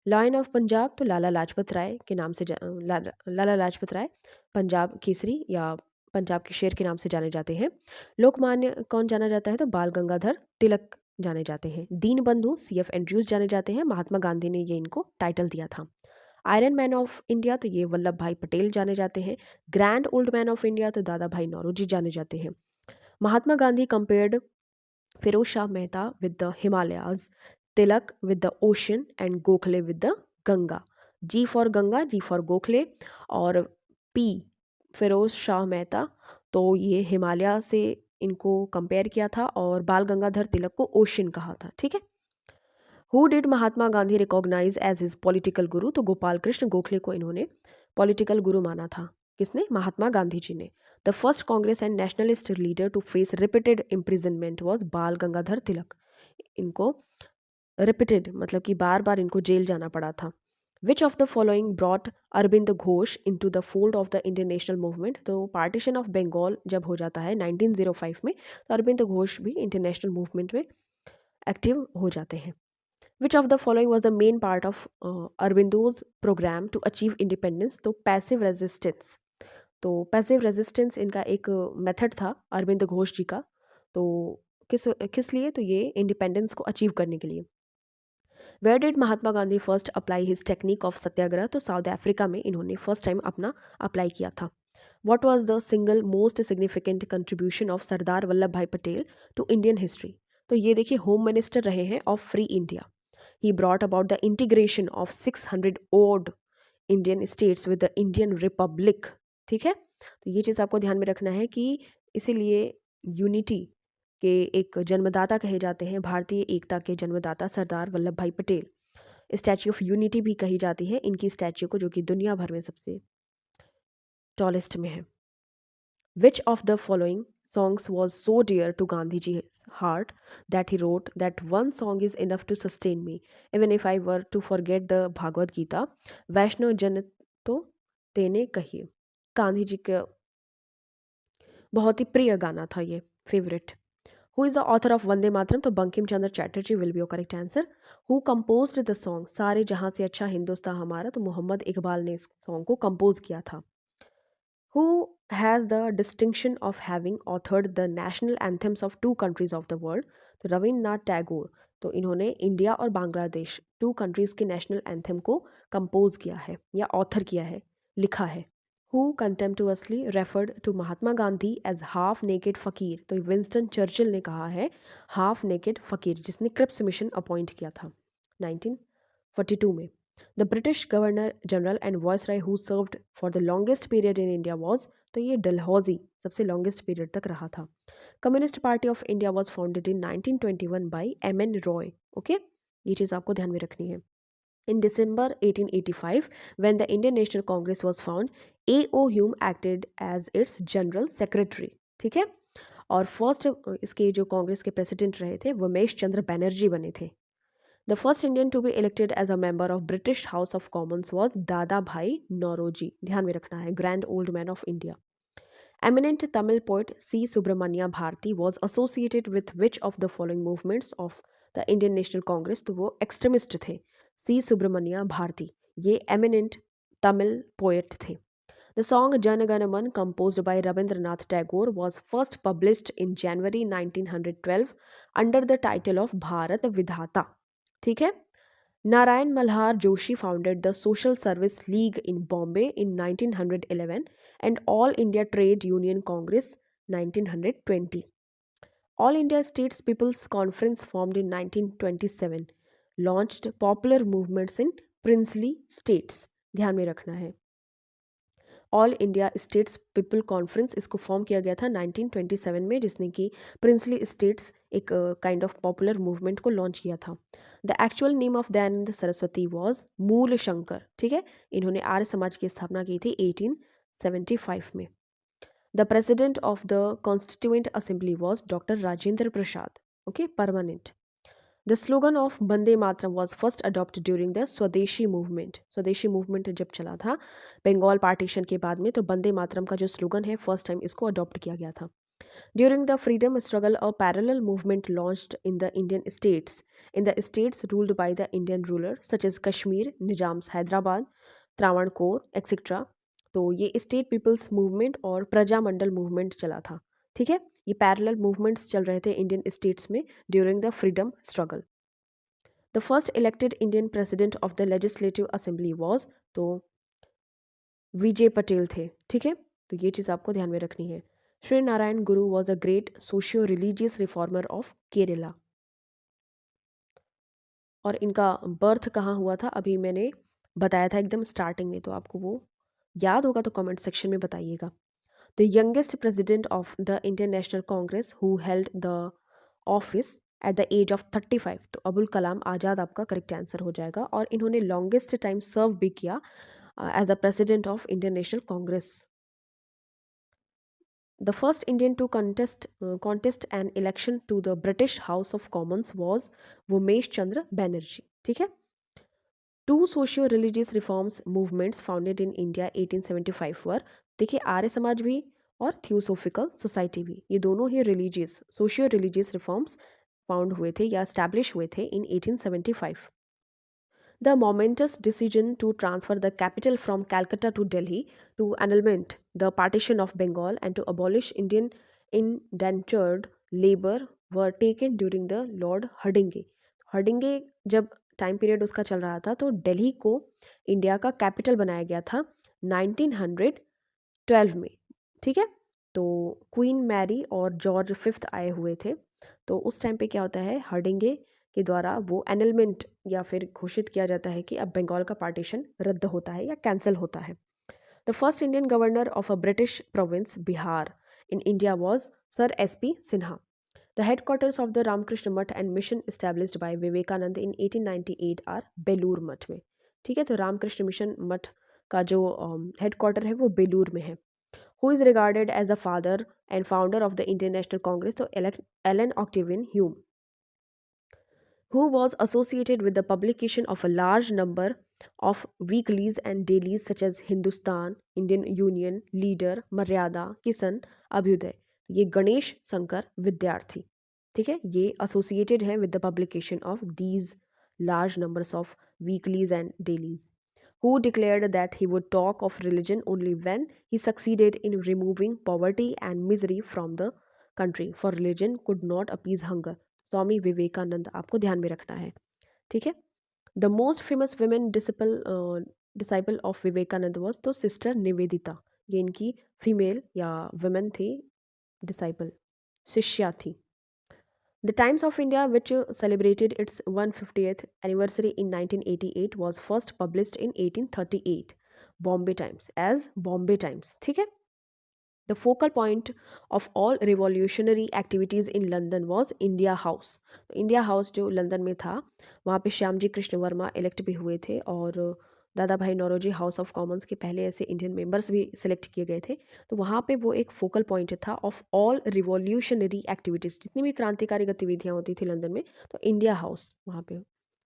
A: लायन ऑफ पंजाब तो लाला लाजपत राय के नाम से लाला लाजपत राय पंजाब केसरी या पंजाब के शेर के नाम से जाने जाते हैं। लोकमान्य कौन जाना जाता है, तो बाल गंगाधर तिलक जाने जाते हैं। दीन बंधु CF एंड्रयूज जाने जाते हैं, महात्मा गांधी ने ये इनको टाइटल दिया था। आयरन मैन ऑफ इंडिया तो ये वल्लभ भाई पटेल जाने जाते हैं। Grand old man of India तो दादा भाई नौरोजी जाने जाते हैं। Mahatma Gandhi compared Firoz Shah Mehta with the Himalayas, Tilak with the ocean and Gokhale with the Ganga. G for Ganga, G for Gokhale, और P फिरोज शाह मेहता, तो ये हिमालय से इनको कंपेयर किया था, और बाल गंगाधर तिलक को ओशन कहा था। ठीक है, who did Mahatma Gandhi recognize as his political guru, तो गोपाल कृष्ण गोखले को इन्होंने पॉलिटिकल गुरु माना था। किसने, महात्मा गांधी जी ने। The first Congress and nationalist leader to face repeated imprisonment was Bal Gangadhar तिलक, इनको रिपीटेड मतलब कि बार बार इनको जेल जाना पड़ा था। Which of the following brought Aurobindo Ghosh into the fold of the Indian National Movement, तो पार्टीशन ऑफ बंगाल जब हो जाता है 1905 में, तो अरविंद घोष भी इंटरनेशनल मूवमेंट में एक्टिव हो जाते हैं। Which of the following was the main part of Arbindo's program to achieve independence, तो पैसिव रेजिस्टेंस, तो पैसिव रेजिस्टेंस इनका एक मेथड था अरविंद घोष जी का, तो किस किस लिए, तो ये इंडिपेंडेंस को अचीव करने के लिए। Where did Mahatma Gandhi first apply his technique of satyagraha, तो साउथ अफ्रीका में इन्होंने फर्स्ट टाइम अपना अप्लाई किया था। What was the single most significant contribution of Sardar Vallabhbhai Patel to Indian history, तो ये देखिए होम मिनिस्टर रहे हैं of free India. He brought about the integration of 600 odd Indian states with the Indian Republic। ठीक है, तो ये चीज़ आपको ध्यान में रखना है कि इसीलिए यूनिटी के एक जन्मदाता कहे जाते हैं, भारतीय एकता के जन्मदाता सरदार Vallabhbhai Patel. Statue of unity भी कही जाती है इनकी स्टैच्यू को, जो कि दुनिया भर में सबसे टॉलेस्ट में है। Which of the following songs was so dear to Gandhiji's heart that he wrote that one song is enough to sustain me, even if I were to forget the Bhagavad Gita, वैष्णव जन तो तेने कहिए। गांधी जी का बहुत ही प्रिय गाना था ये, favourite. Who is the author of Vande Mataram, तो Bankim Chandra Chatterjee will be your correct answer. Who composed the song Saare Jahan से अच्छा हिंदुस्तान हमारा, तो मोहम्मद इकबाल ने इस सॉन्ग को कंपोज किया था। Who has the distinction of having authored the national anthems of 2 countries of the world, तो रविन्द्रनाथ टैगोर, तो इन्होंने इंडिया और बांग्लादेश 2 कंट्रीज़ के नेशनल एंथम को कंपोज किया है या ऑथर किया है, लिखा है। Who contemptuously referred to Mahatma Gandhi as half naked fakir, तो विंस्टन चर्चिल ने कहा है हाफ नेकेड फ़कीर, जिसने क्रिप्स मिशन अपॉइंट किया था 1942 में। The British governor general and viceroy who served for the longest period in India was, तो ये डलहौजी सबसे लॉन्गेस्ट पीरियड तक रहा था। Communist party of India was founded in 1921 by MN Roy. Okay, ये चीज़ आपको ध्यान में रखनी है। In December 1885, when the Indian National Congress was found, A.O. Hume acted as its general secretary. ठीक है, और फर्स्ट इसके जो कांग्रेस के प्रेसिडेंट रहे थे वो उमेश चंद्र बैनर्जी बने थे. The first Indian to be elected as a member of British House of Commons was Dada Bhai Nauroji. ध्यान में रखना है, Grand Old Man of India. Eminent Tamil poet C. Subramania Bharati was associated with which of the following movements of the Indian National Congress? तो वो extremist थे. C. Subramania Bharati, ये eminent Tamil poet थे. The song Jana Gana Man, composed by Rabindranath Tagore, was first published in January 1912 under the title of Bharat Vidhata. ठीक है. Narayan Malhar Joshi founded the Social Service League in Bombay in 1911 and All India Trade Union Congress 1920. All India States People's Conference formed in 1927 launched popular movements in princely states. ध्यान में रखना है. All India states people conference इसको form किया गया था 1927 में, जिसने कि प्रिंसली स्टेट्स एक काइंड ऑफ पॉपुलर मूवमेंट को लॉन्च किया था. The actual name of Dayanand Saraswati was मूल शंकर. ठीक है, इन्होंने आर्य समाज की स्थापना की थी 1875 में. The president of the constituent assembly was doctor Rajendra Prasad. Okay, permanent. The slogan of Bande Mataram was first adopted during the स्वदेशी मूवमेंट. स्वदेशी मूवमेंट जब चला था बंगाल पार्टीशन के बाद में, तो बंदे मातरम का जो स्लोगन है फर्स्ट टाइम इसको अडॉप्ट किया गया था. During the freedom struggle, a parallel movement launched in the Indian states ruled by the Indian ruler such as Kashmir, Nizam's Hyderabad, Travancore, etc. तो ये स्टेट पीपल्स मूवमेंट और Prajamandal movement चला था. ठीक है, ये पैरेलल मूवमेंट्स चल रहे थे इंडियन स्टेट्स में during the freedom struggle. The first elected Indian president of the legislative assembly was, तो विजय पटेल थे. ठीक है, तो ये चीज़ आपको ध्यान में रखनी है. श्री नारायण गुरु was a great socio religious reformer of Kerala. और इनका बर्थ कहाँ हुआ था अभी मैंने बताया था एकदम स्टार्टिंग में, तो आपको वो याद होगा तो कमेंट सेक्शन में बताइएगा. The youngest president of the Indian national Congress who held the office at the age of 35, तो अबुल कलाम आज़ाद आपका करेक्ट आंसर हो जाएगा. और इन्होंने लॉन्गेस्ट टाइम सर्व भी किया as the president of Indian national Congress. The first Indian to contest an election to the British House of Commons was Umesh Chandra Banerjee. ठीक है. Two socio-religious reforms movements founded in India 1875 were, देखिए, आर्य समाज भी और theosophical society भी, ये दोनों ही religious socio religious reforms found हुए थे या एस्टैब्लिश हुए थे इन 1875. The momentous decision to transfer the capital from Calcutta to Delhi, to annulment the partition of Bengal and to abolish Indian indentured labor were taken during the Lord हर्डिंगे. हर्डिंगे जब time period उसका चल रहा था तो दिल्ली को India का capital बनाया गया था 1912 में. ठीक है, तो क्वीन मैरी और जॉर्ज फिफ्थ आए हुए थे. तो उस टाइम पे क्या होता है, हर्डिंगे के द्वारा वो एनलमेंट या फिर घोषित किया जाता है कि अब बंगाल का पार्टीशन रद्द होता है या कैंसिल होता है. The first Indian governor of a British province Bihar in India was Sir SP Sinha. The headquarters of the Ramakrishna Math and mission established by Vivekananda in 1898 are Belur Math में. ठीक है, तो रामकृष्ण मिशन मठ का जो हेडक्वार्टर है वो बेलूर में है. Who is regarded as the father and founder of the Indian national Congress, तो Allan Octavian Hume, who was associated with the publication of a large number of weeklies and dailies such as Hindustan, Indian Union, Leader, Maryada, Kisan, Abhyuday. ये गणेश शंकर विद्यार्थी. ठीक है, ये associated है with the publication of these large numbers of weeklies and dailies, who declared that he would talk of religion only when he succeeded in removing poverty and misery from the country, for religion could not appease hunger. Swami Vivekananda आपको ध्यान में रखना है. ठीक है, the most famous women disciple of Vivekananda was, तो Sister Nivedita. ये इनकी फीमेल या वुमेन थी, डिसाइपल शिष्या थी. The Times of India which celebrated its 150th anniversary in 1988 was first published in 1838. Bombay Times as Bombay Times. ठीक है, the focal point of all revolutionary activities in London was India House. India House जो London में था, वहाँ पे Shyamji Krishna Verma elect भी हुए थे और दादा भाई नौरोजी हाउस ऑफ कॉमन्स के पहले ऐसे इंडियन मेंबर्स भी सिलेक्ट किए गए थे। तो वहाँ पे वो एक फोकल पॉइंट था ऑफ ऑल रिवॉल्यूशनरी एक्टिविटीज़, जितनी भी क्रांतिकारी गतिविधियाँ होती थी लंदन में, तो इंडिया हाउस वहाँ पे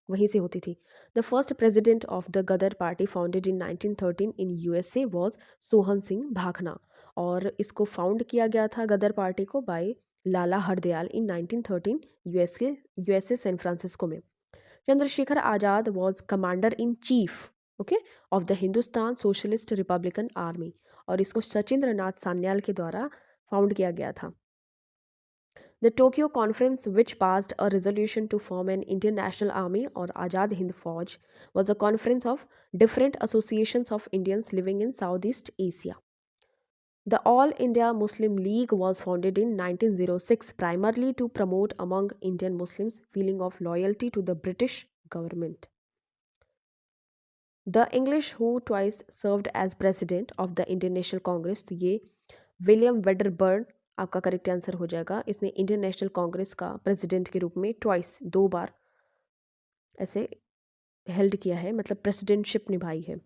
A: वहीं से होती थी। The first president of the Ghadar party founded in 1913 in USA was Sohan Singh Bhakna, और इसको फाउंड किया गया था गदर पार्टी को by Lala Hardayal in 1913 USA San Francisco में। Chandrashekhar Azad was commander in chief okay of the Hindustan Socialist Republican Army, और इसको सचिंद्र नाथ सान्याल के द्वारा फाउंड किया गया था। The Tokyo Conference, which passed a resolution to form an Indian National Army or Azad Hind Fauj, was a conference of different associations of Indians living in Southeast Asia. The All India Muslim League was founded in 1906 primarily to promote among Indian Muslims feeling of loyalty to the British government. The English who twice served as president of the Indian National Congress, ये William Wedderburn आपका correct answer हो जाएगा। इसने Indian national Congress का president के रूप में twice, 2 बार ऐसे हेल्ड किया है, मतलब प्रेसिडेंटशिप निभाई है।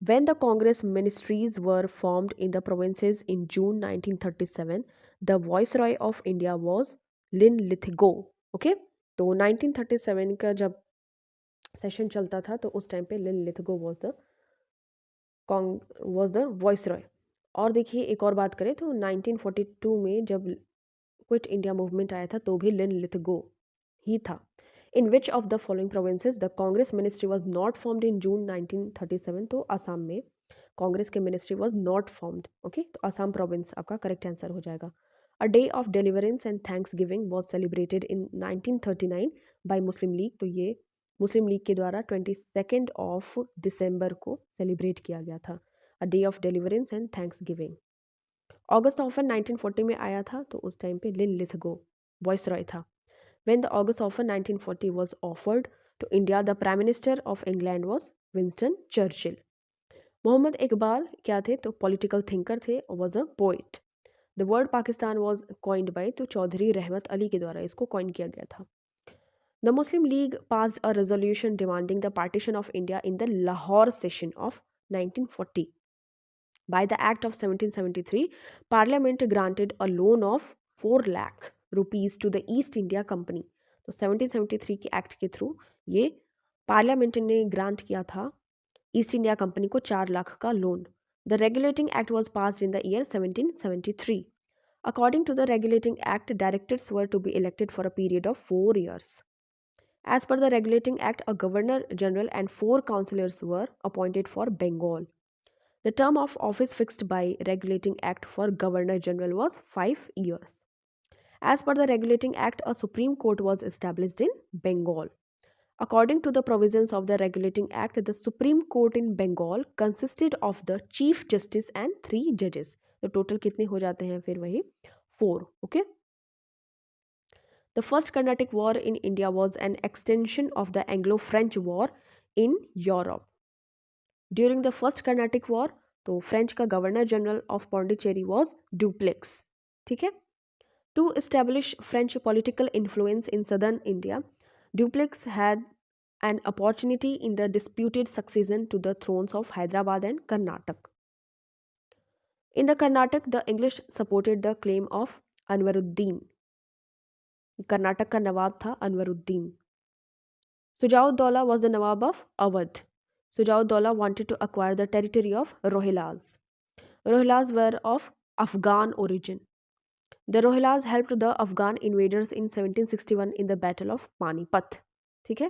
A: When the Congress ministries were formed in the provinces in June 1937, the Viceroy of India was Linlithgow. Okay, तो 1937 का जब सेशन चलता था तो उस टाइम पे लिनलिथगो वॉज द वॉइसरॉय। और देखिए एक और बात करें तो 1942 में जब क्विट इंडिया मूवमेंट आया था तो भी लिनलिथगो ही था। In which of the following provinces the Congress ministry was not formed in June 1937, तो असम में कांग्रेस के ministry was not formed. Okay, तो असम प्रोविंस आपका करेक्ट आंसर हो जाएगा। A day of deliverance and thanksgiving was celebrated in 1939 by Muslim league, तो ये मुस्लिम league के द्वारा 22 ऑफ दिसंबर को सेलिब्रेट किया गया था। अ day of deliverance and thanks giving. August offer 1940 में आया था, तो उस टाइम पे लिनलिथगो वॉइसरॉय था। When the August offer 1940 was offered to India, the Prime Minister of England was Winston Churchill. Mohammad Iqbal क्या थे, तो पॉलिटिकल थिंकर थे और was a poet. The word Pakistan was coined by, तो चौधरी रहमत अली के द्वारा इसको कॉइन किया गया था। The Muslim league passed a resolution demanding the partition of India in the Lahore session of 1940. By the Act of 1773, Parliament granted a loan of 4 lakh rupees to the East India Company. तो 1773 के act के through ये parliament ने grant किया था east India company को 4 लाख का loan. The regulating act was passed in the year 1773. According to the regulating act, directors were to be elected for a period of 4 years. As per the regulating act, a governor general and 4 councillors were appointed for Bengal. The term of office fixed by Regulating Act for Governor General was 5 years. As per the Regulating Act, a Supreme Court was established in Bengal. According to the provisions of the Regulating Act, the Supreme Court in Bengal consisted of the Chief Justice and 3 judges. तो total कितने हो जाते हैं फिर वही 4. Okay. The first Carnatic War in India was an extension of the Anglo-French War in Europe. During the first Carnatic war, तो French का governor general of Pondicherry was Dupleix. ठीक है, to establish French political influence in southern India, Dupleix had an opportunity in the disputed succession to the thrones of Hyderabad and Karnataka. In the Karnataka, the English supported the claim of Anwaruddin. Karnataka का नवाब था Anwaruddin. Shuja-ud-Daula was the Nawab of Awadh. Sujaud-Dawla wanted to acquire the territory of Rohillas. Rohillas were of Afghan origin. The Rohillas helped the Afghan invaders in 1761 in the Battle of Panipat. ठीक है?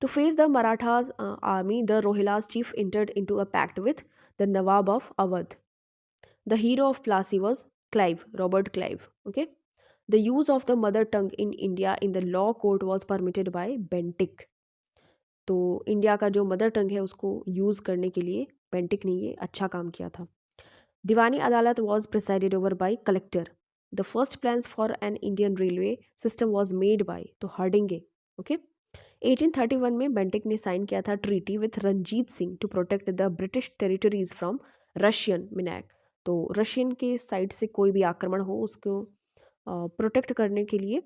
A: To face the Marathas army, the Rohillas chief entered into a pact with the Nawab of Awadh. The hero of Plassey was Clive, Robert Clive. Okay? The use of the mother tongue in India in the law court was permitted by Bentinck. तो India का जो mother tongue है उसको use करने के लिए Bentinck ने ये अच्छा काम किया था। दीवानी अदालत was presided over bye collector. The first plans for an Indian railway system was made bye, तो हार्डिंगे। ओके, 1831 में बेंटिक ने साइन किया था treaty with Ranjit Singh to protect the British territories from Russian menace. तो रशियन के साइड से कोई भी आक्रमण हो उसको प्रोटेक्ट करने के लिए।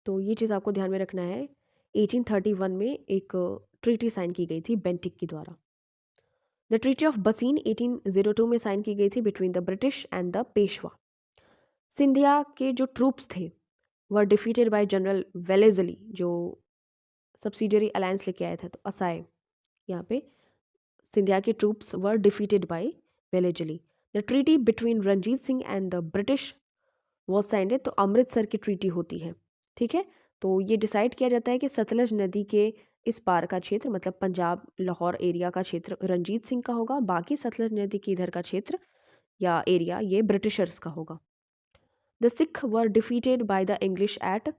A: तो ये चीज़ आपको ध्यान में रखना है। 1831 में एक ट्रीटी साइन की गई थी बेंटिक के द्वारा। द ट्रीटी ऑफ बसीन 1802 में साइन की गई थी between the British and the Peshwa. Scindia के जो ट्रूप्स थे वह डिफीटेड बाय जनरल वेलेजली, जो सब्सिडियरी अलायंस लेके आए थे। तो असाए यहाँ पे सिंधिया के troops were defeated by Wellesley. The treaty between Ranjit Singh and the British was signed है, तो अमृतसर की ट्रीटी होती है। ठीक है, तो ये डिसाइड किया जाता है कि सतलज नदी के इस पार का क्षेत्र मतलब पंजाब लाहौर एरिया का क्षेत्र रंजीत सिंह का होगा, बाकी सतलज नदी के इधर का क्षेत्र या एरिया ये ब्रिटिशर्स का होगा। The Sikh were defeated by the English at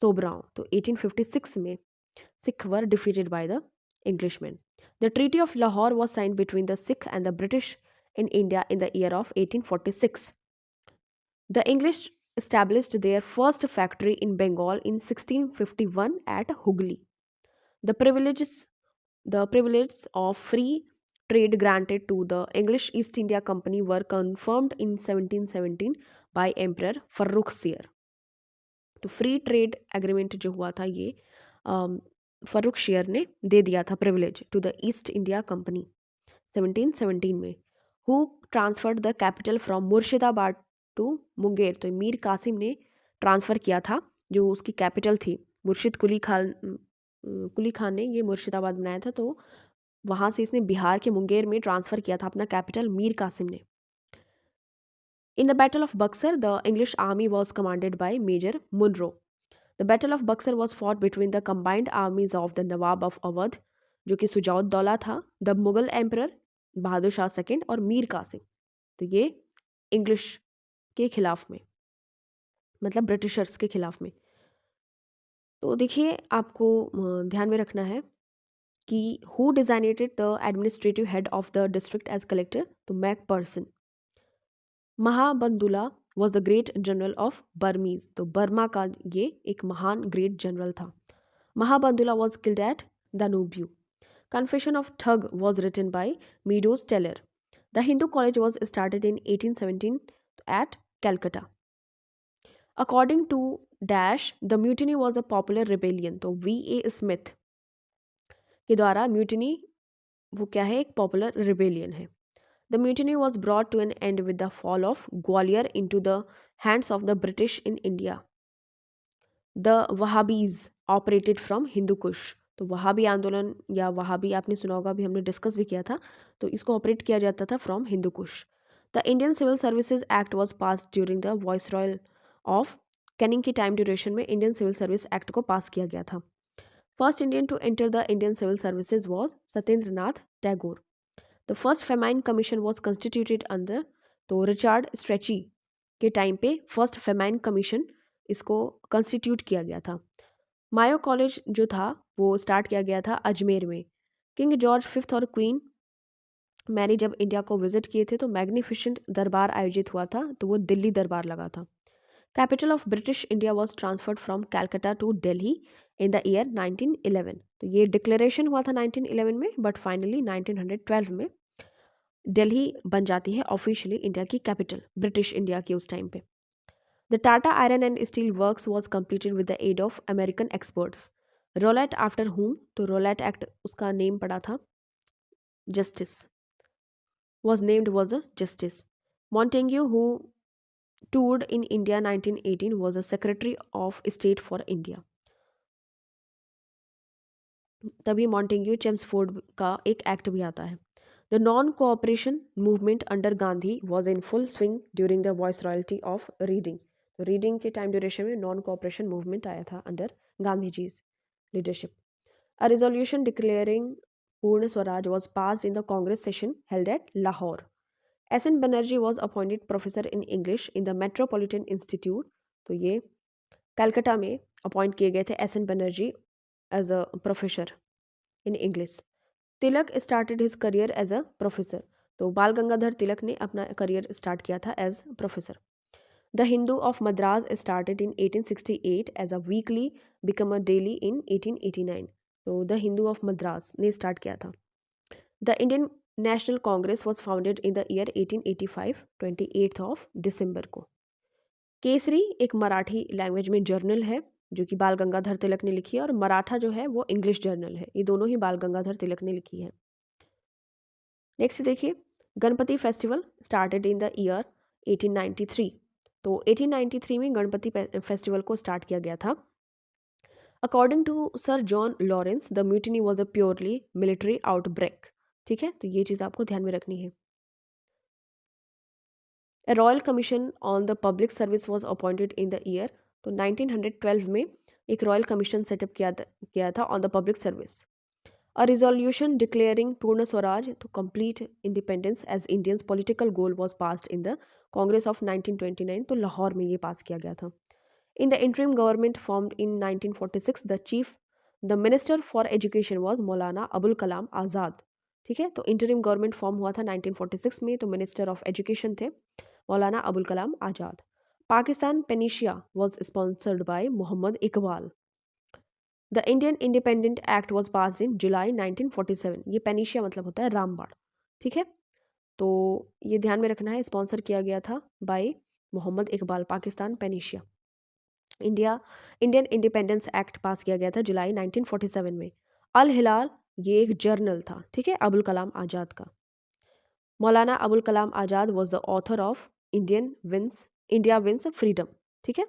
A: Sobraon, तो 1856 में Sikh were defeated by the Englishman. The treaty of Lahore was signed between the Sikh and the British in India in the year of 1846. The English established their first factory in Bengal in 1651 at Hooghly. The privileges of free trade granted to the English East India Company were confirmed in 1717 by Emperor Farrukhsir. तो free trade agreement जो हुआ था ये फर्रुखशियर ने दे दिया था privilege to the East India Company 1717 में। Who transferred the capital from Murshidabad to Munger, तो मीर कासिम ने ट्रांसफ़र किया था जो उसकी कैपिटल थी। मुर्शिद कुली खान ने ये मुर्शिदाबाद बनाया था, तो वहाँ से इसने बिहार के मुंगेर में ट्रांसफ़र किया था अपना कैपिटल मीर कासिम ने। In the battle of Buxar the English army was commanded by Major Munro. The battle of Buxar was fought between the combined armies of the Nawab of Awadh जो कि सुजाउद्दौला था, the Mughal emperor Bahadur Shah second और मीर कासिम। तो ये इंग्लिश के खिलाफ में मतलब ब्रिटिशर्स के खिलाफ में। तो देखिए आपको ध्यान में रखना है कि who designated the administrative head of the district as collector, तो Macpherson. Mahabandula was the great general of Burmese, तो बर्मा का ये एक महान ग्रेट जनरल था। Mahabandula was killed at Danubyu. Confession of thug was written by Meadows Taylor. The Hindu college was started in 1817 at Calcutta. According to dash the mutiny was a popular rebellion, तो V.A. Smith के द्वारा mutiny वो क्या है, एक popular rebellion है। The mutiny was brought to an end with the fall of Gwalior into the hands of the British in India. The Wahhabis operated from Hindu Kush. तो वहाबी आंदोलन या वहाबी आपने सुना होगा, अभी हमने डिस्कस भी किया था, तो इसको ऑपरेट किया जाता था from Hindu Kush. The Indian civil services act was pass during the viceroyal of Canning की टाइम ड्यूरेशन में इंडियन सिविल सर्विस एक्ट को पास किया गया था। First Indian to enter the Indian civil services was Satyendra Nath Tagore. The first famine commission was constituted under, तो Richard Strachey के time पे first famine commission इसको कंस्टिट्यूट किया गया था। मायो कॉलेज जो था वो स्टार्ट किया गया था अजमेर में। किंग जॉर्ज फिफ्थ और क्वीन मैरी जब इंडिया को विजिट किए थे तो मैग्निफिसेंट दरबार आयोजित हुआ था, तो वो दिल्ली दरबार लगा था। Capital of British India was transferred from Calcutta to Delhi in the year 1911। तो ये डिक्लेरेशन हुआ था 1911 में, बट फाइनली 1912 में दिल्ली बन जाती है ऑफिशियली इंडिया की कैपिटल ब्रिटिश इंडिया की उस टाइम पे। The Tata iron and steel works was completed with the aid of American experts. Rowlatt after whom, तो रोलेट एक्ट उसका नेम पड़ा था justice, was named was a justice. Montagu who toured in India 1918 was a secretary of state for India. तभी Montagu Chelmsford का एक act भी आता है। The non-cooperation movement under Gandhi was in full swing during the viceroyalty of Reading. तो Reading के time duration में non cooperation movement आया था under Gandhi ji leadership. A resolution declaring Purna Swaraj was passed in the Congress session held at Lahore. S.N. Banerjee was appointed professor in English in the metropolitan institute. तो ये कलकत्ता में appoint किए गए थे S.N. Banerjee as a professor in English. Tilak started his career as a professor, तो बाल गंगाधर तिलक ने अपना career start किया था as professor. The Hindu of Madras started in 1868 as a weekly become a daily in 1889। तो द हिंदू ऑफ मद्रास ने स्टार्ट किया था। The Indian national Congress was founded in the year 1885 28 of December को। केसरी एक मराठी लैंग्वेज में जर्नल है जो कि बाल गंगाधर तिलक ने लिखी है, और मराठा जो है वो इंग्लिश जर्नल है। ये दोनों ही बाल गंगाधर तिलक ने लिखी है। नेक्स्ट देखिए, Ganpati festival started in the year 1893। तो 1893 में गणपति फेस्टिवल को स्टार्ट किया गया था। According to Sir John Lawrence the mutiny was a purely military outbreak. ठीक है, तो ये चीज़ आपको ध्यान में रखनी है। A royal commission on the public service was appointed in the year. तो 1912 में एक रॉयल कमीशन सेटअप किया था on the public service. A resolution declaring Purna Swaraj to complete independence as Indians political goal was passed in the Congress of 1929। तो लाहौर में ये pass किया गया था। In the interim government formed in 1946 the minister for education was Maulana Abul Kalam आज़ाद। ठीक है, तो interim government form हुआ था 1946 में, तो मिनिस्टर ऑफ एजुकेशन थे Maulana Abul Kalam Azad. Pakistan panacea was sponsored by Mohammad Iqbal. The Indian independent act was passed in July 1947। ये पेनिशिया मतलब होता है रामबाड़। ठीक है, तो ये ध्यान में रखना है, स्पॉन्सर किया गया था बाय मोहम्मद इकबाल। पाकिस्तान पेनिशिया। इंडियन इंडिपेंडेंस एक्ट पास किया गया था जुलाई 1947 में। अल हिलाल ये एक जर्नल था, ठीक है, अबुल कलाम आज़ाद का। Maulana Abul Kalam Azad was the author of India wins freedom. ठीक है,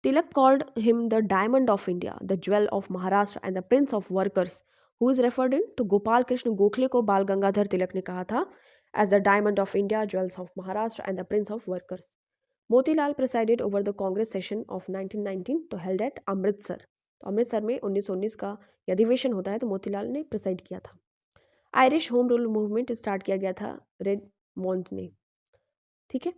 A: Tilak called him the diamond of India, the jewel of Maharashtra and the prince of workers who is referred in. तो गोपाल कृष्ण गोखले को बाल गंगाधर तिलक ने कहा था as the diamond of India, jewels of Maharashtra and the prince of workers. Motilal presided over the Congress session of 1919 तो held at Amritsar. तो अमृतसर में 1919 का अधिवेशन होता है, तो मोतीलाल ने प्रिसाइड किया था। Irish home rule movement start किया गया था रेडमोंड ने। ठीक है,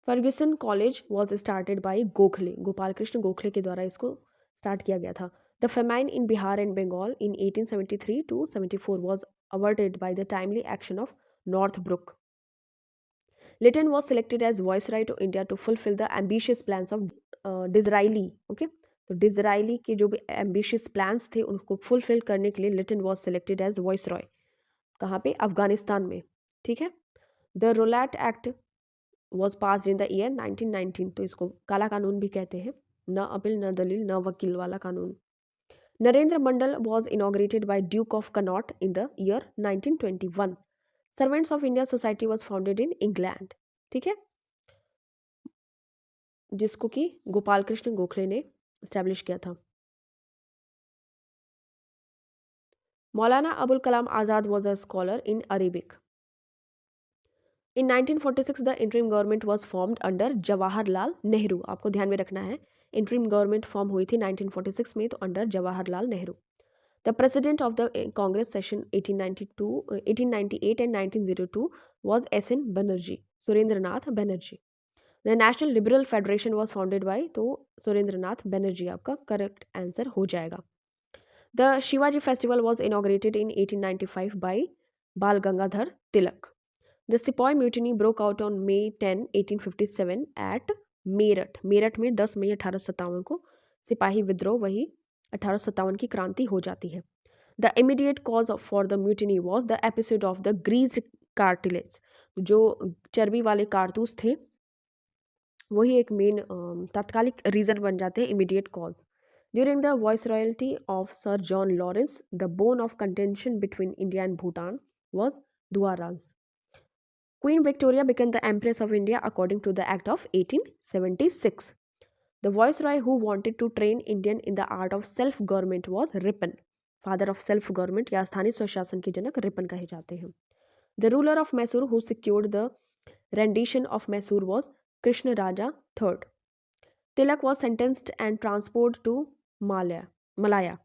A: Fergusson College was started by Gokhale, Gopal Krishna Gokhale के द्वारा इसको स्टार्ट किया गया था। The famine in Bihar and Bengal in 1873 to 74 was averted by the timely action of Northbrook. Lytton was selected as viceroy to India to fulfil the ambitious plans of Disraeli. Okay, तो Disraeli के जो भी ambitious plans थे उनको fulfil करने के लिए Lytton was selected as viceroy. कहाँ पे? अफगानिस्तान में। ठीक है, the Rowlatt act was passed in the year 1919। तो इसको काला कानून भी कहते हैं, न अपील न दलील न वकील वाला कानून। Narendra Mandal was inaugurated by duke of Connaught in the year 1921। Servants of India society was founded in England. ठीक है, जिसको कि गोपाल कृष्ण गोखले ने स्टैब्लिश किया था। Maulana Abul Kalam Azad was a scholar in Arabic. In 1946 the interim government was formed under Jawaharlal Nehru. आपको ध्यान में रखना है, इंटरिम गवर्नमेंट फॉर्म हुई थी 1946 में, तो under Jawaharlal Nehru. The president of the Congress session 1898 and 1902 was S N. Banerjee, Surendra Nath Banerjee. The national liberal federation was founded by, तो सुरेंद्र नाथ बनर्जी आपका करेक्ट आंसर हो जाएगा। The Shivaji festival was inaugurated in 1895 by Bal Gangadhar Tilak. The sepoy mutiny broke out on May 10, 1857 at Meerut. Meerut में 10 मई 1857 को सिपाही विद्रोह, वही 1857 की क्रांति हो जाती है। The immediate cause for the mutiny was the episode of the greased cartridge. जो चर्बी वाले कारतूस थे वही एक मेन तात्कालिक रीजन बन जाते हैं, immediate cause. During the viceroyalty of Sir John Lawrence the bone of contention between India and Bhutan was Duars. Queen Victoria became the Empress of India according to the Act of 1876. The viceroy who wanted to train Indian in the art of self-government was Ripon. Father of self-government या स्थानीय स्वशासन के जनक Ripon कहे जाते हैं। The ruler of Mysore who secured the rendition of Mysore was Krishna Raja III. Tilak was sentenced and transported to Malaya.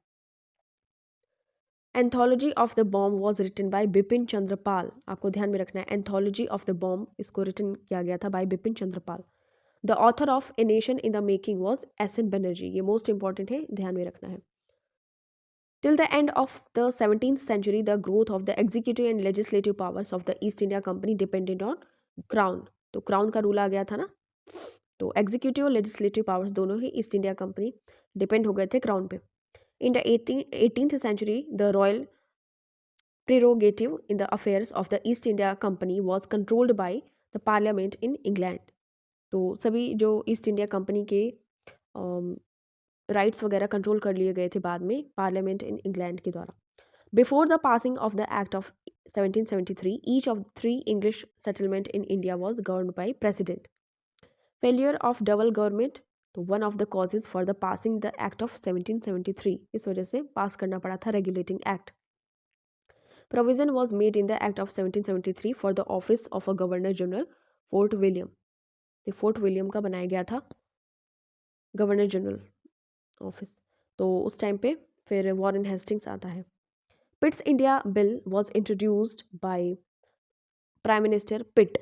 A: Anthology of the bomb was written by Bipin Chandra Pal. आपको ध्यान में रखना है, एंथोलॉजी ऑफ द बॉम्ब इसको written किया गया था by Bipin Chandra Pal. The author of a nation in the making was S N. Banerjee. ये मोस्ट इंपॉर्टेंट है, ध्यान में रखना है। Till the end of the 17th century the growth of the executive and legislative powers of the East India company depended on crown. तो crown का rule आ गया था ना, तो एग्जीक्यूटिव और लेजिस्लेटिव पावर्स दोनों ही ईस्ट इंडिया कंपनी डिपेंड हो गए थे क्राउन पे। In the 18th century, the royal prerogative in the affairs of the East India Company was controlled by the Parliament in England. तो सभी जो ईस्ट इंडिया कंपनी के rights वगैरह control कर लिए गए थे बाद में पार्लियामेंट इन इंग्लैंड के द्वारा. Before the passing of the Act of 1773, each of three English settlements in India was governed by president. Failure of double government, तो one of the causes for the passing the Act of 1773. इस वजह से पास करना पड़ा था regulating act. Provision was made in the Act of 1773 for the office of a Governor General, Fort William. तो fort William का बनाया गया था गवर्नर जनरल ऑफिस. तो उस टाइम पे फिर वॉरेन हेस्टिंग्स आता है. Pitt's India bill was introduced by prime minister Pitt.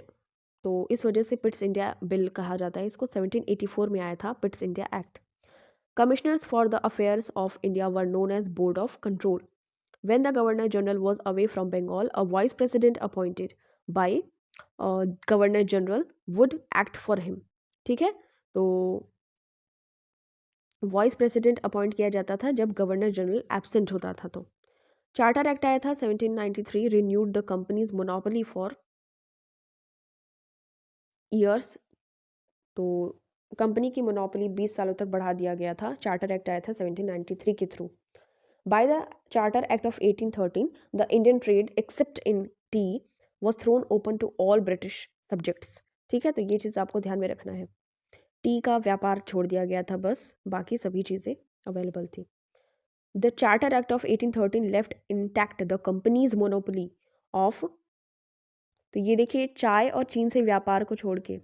A: तो इस वजह से पिट्स इंडिया बिल कहा जाता है इसको. 1784 में आया था Pitt's India act. Commissioners for the affairs of India were known as board of control. When the Governor General was away from Bengal, a Vice President appointed by Governor General would act for him. ठीक है, तो vice president appoint किया जाता था जब governor general absent होता था. तो चार्टर एक्ट आया था 1793, renewed the companies monopoly for years. तो कंपनी की मोनोपोली 20 सालों तक बढ़ा दिया गया था. चार्टर एक्ट आया था 1793 के through. By the Charter Act of 1813, the Indian trade, except in tea, was thrown open to all British subjects. ठीक है, तो ये चीज़ आपको ध्यान में रखना है. टी का व्यापार छोड़ दिया गया था, बस बाकी सभी चीज़ें अवेलेबल थी. The Charter Act of 1813 left intact the company's monopoly of. तो ये देखिए चाय और चीन से व्यापार को छोड़ के,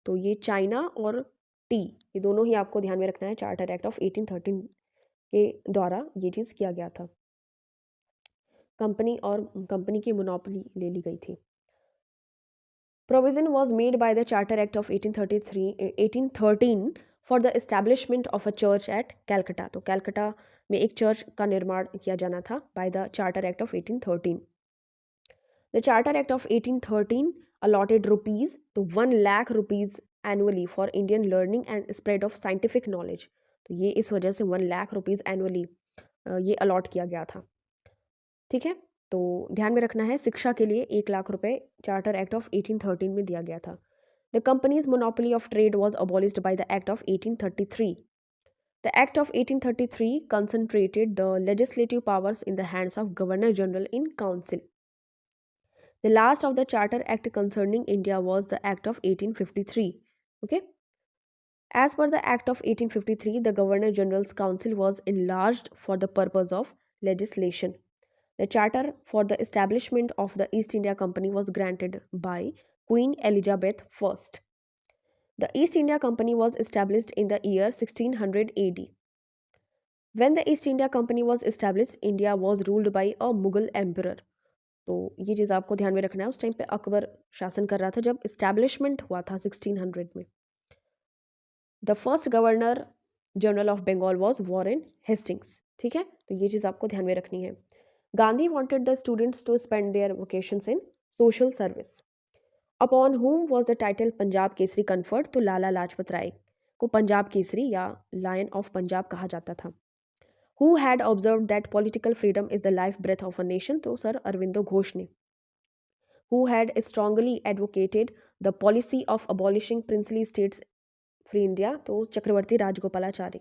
A: तो ये चाइना और टी, ये दोनों ही आपको ध्यान में रखना है. चार्टर एक्ट ऑफ 1813 के द्वारा ये चीज़ किया गया था. कंपनी की मोनोपोली ले ली गई थी. Provision was made by the charter act of 1813 for the establishment of a church at Calcutta. तो कैलकटा में एक चर्च का निर्माण किया जाना था by the charter act of 1813. The charter act of 1813 allotted rupees, तो 1 lakh rupees annually for Indian learning and spread of scientific knowledge. तो ये इस वजह से 1 लाख रुपीज़ एनुअली ये अलॉट किया गया था. ठीक है, तो ध्यान में रखना है शिक्षा के लिए 1 लाख रुपए चार्टर एक्ट ऑफ 1813 में दिया गया था. The companies monopoly of trade was abolished by the act of 1833. The act of 1833 concentrated the legislative powers in the hands of governor general in council. The last of the charter act concerning India was the act of 1853. Okay, as per the act of 1853, the governor general's council was enlarged for the purpose of legislation. The charter for the establishment of the East India Company was granted by Queen Elizabeth I. The East India Company was established in the year 1600 AD. When the East India Company was established, India was ruled by a Mughal emperor. तो ये चीज़ आपको ध्यान में रखना है. उस time पे अकबर शासन कर रहा था जब इस्टेब्लिशमेंट हुआ था 1600 में. The first governor general of Bengal was Warren Hastings. ठीक है, तो ये चीज़ आपको ध्यान में रखनी है. Gandhi wanted the students to spend their vacations in social service. Upon whom was the title Punjab Kesari conferred? तो लाला लाजपत राय को पंजाब केसरी या लायन ऑफ पंजाब कहा जाता था. Who had observed that political freedom is the life breath of a nation? तो sir Aurobindo Ghosh ने. Who had strongly advocated the policy of abolishing princely states free India? तो Chakravarti Rajagopalachari.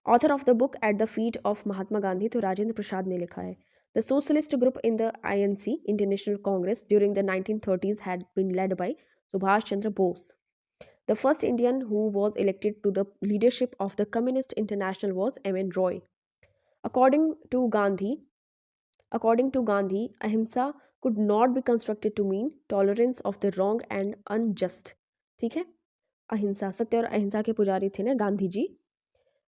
A: Author of the book at the feet of Mahatma Gandhi, तो राजेंद्र प्रसाद ने लिखा है. The socialist group in the INC international Congress during the 1930s had been led by Subhash Chandra Bose. The first Indian who was elected to the leadership of the communist international was MN Roy. According to Gandhi ahimsa could not be constructed to mean tolerance of the wrong and unjust. ठीक है, अहिंसा, सत्य और अहिंसा के पुजारी थे ना Gandhi ji.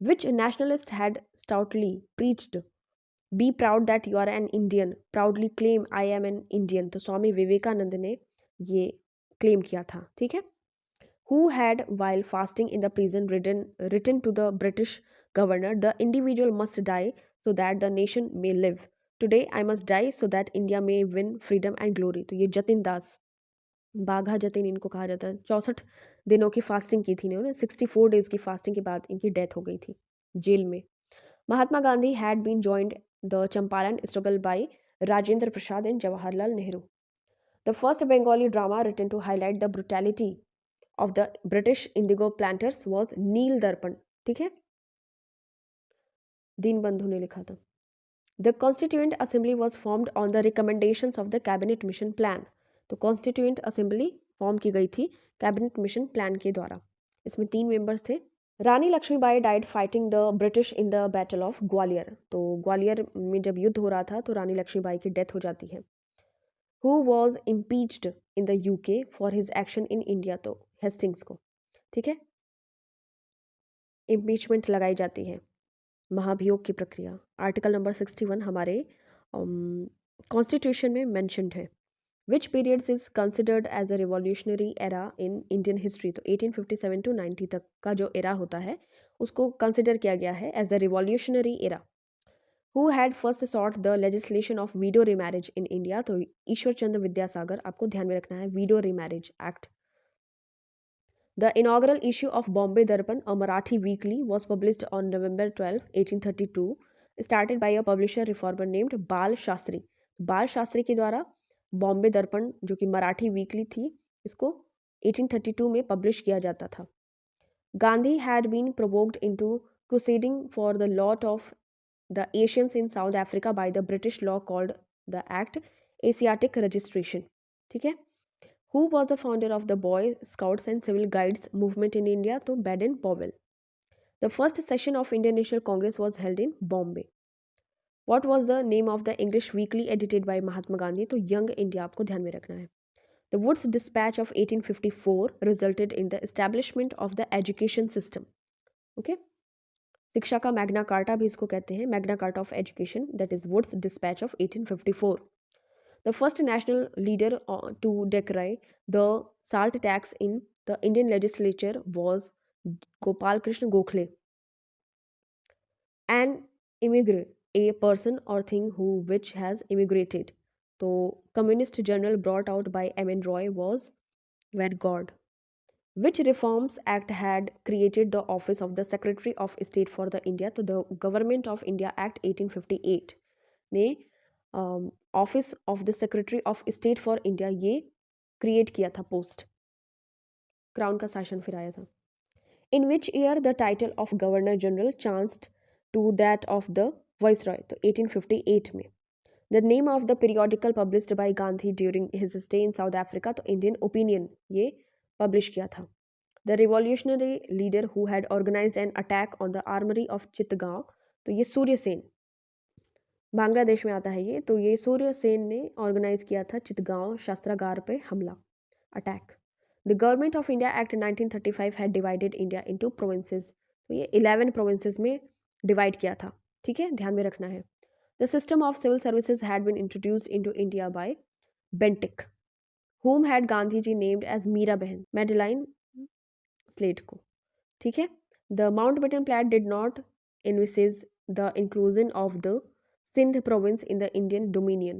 A: Which nationalist had stoutly preached, be proud that you are an Indian, proudly claim I am an Indian. तो स्वामी विवेकानंद ने ये क्लेम किया था. ठीक है. Who had while fasting in the prison written to the British governor, the individual must die so that the nation may live. Today I must die so that India may win freedom and glory. तो ये जतिन दास, बाघा जतिन इनको कहा जाता है. 64 दिनों की fasting की थी इन्होंने. 64 डेज की फास्टिंग के बाद इनकी डेथ हो गई थी जेल में. Mahatma Gandhi had been joined the Champaran struggle by Rajendra Prasad and Jawaharlal Nehru. The first Bengali drama written to highlight the brutality of the British indigo planters was नील दर्पण. ठीक है, दीनबंधु ने लिखा था. The Constituent Assembly was formed on the recommendations of the Cabinet Mission Plan. तो Constituent Assembly form की गई थी कैबिनेट मिशन प्लान के द्वारा. इसमें 3 मेंबर्स थे. Rani Lakshmibai died fighting the British in the battle of Gwalior. तो ग्वालियर में जब युद्ध हो रहा था तो रानी लक्ष्मीबाई की डेथ हो जाती है. Who was impeached in the UK for his action in India. तो हेस्टिंग्स को. ठीक है, इम्पीचमेंट लगाई जाती है. महाभियोग की प्रक्रिया. आर्टिकल नंबर 61 हमारे कॉन्स्टिट्यूशन में मैंशनड है. Which periods is considered as a revolutionary era in Indian history. तो 1857 टू 90 तक का जो एरा होता है उसको कंसिडर किया गया है as the revolutionary era. Who had first sought the legislation of widow remarriage in India. तो ईश्वर चंद्र विद्यासागर. आपको ध्यान में रखना है widow remarriage act. The inaugural issue of Bombay Darpan, a Marathi weekly, was published on November 12, 1832, started by a publisher reformer named बाल शास्त्री. बाल शास्त्री के द्वारा बॉम्बे दर्पण जो कि मराठी वीकली थी इसको 1832 में पब्लिश किया जाता था. Gandhi had been provoked into crusading for the lot of the Asians in South Africa by the British law called the Act Asiatic Registration. ठीक है. Who was the founder of the Boy Scouts and Civil Guides movement in India? तो Baden Powell. The first session of Indian National Congress was held in Bombay. What was the name of the English weekly edited by Mahatma Gandhi? तो Young India आपको ध्यान में रखना है. The Woods Dispatch of 1854 resulted in the establishment of the education system. Okay? शिक्षा का Magna carta भी इसको कहते हैं, Magna Carta of education, that is Wood's dispatch of 1854. The first national leader to decry the salt tax in the Indian legislature was Gopal Krishna Gokhale. An immigrant, a person or thing who which has immigrated. So, communist journal brought out by M.N. Roy was Vanguard. Which Reforms Act had created the office of the Secretary of State for the India? तो the Government of India Act 1858 ने office of the secretary of state for India ये create किया था post. Crown का शासन फिर आया था. In which year the title of governor general changed to that of the viceroy. तो 1858 में. The name of the periodical published by Gandhi during his stay in South Africa. तो इंडियन ओपिनियन ये publish किया था. The revolutionary leader who had organised an attack on the armoury of Chittagong. तो ये सूर्य सेन, बांग्लादेश में आता है ये. तो ये सूर्य सेन ने ऑर्गेनाइज किया था चितगांव शस्त्रागार पे हमला, attack. The government of India act 1935 had divided India into provinces. तो ये 11 प्रोविंसेस में डिवाइड किया था. ठीक है, ध्यान में रखना है. The system of civil services had been introduced into India by Bentinck. whom had Gandhi ji named as Mira Behn, Madeleine Slade को. ठीक है. The Mountbatten plan did not envisage the inclusion of the Sindh province in the Indian dominion.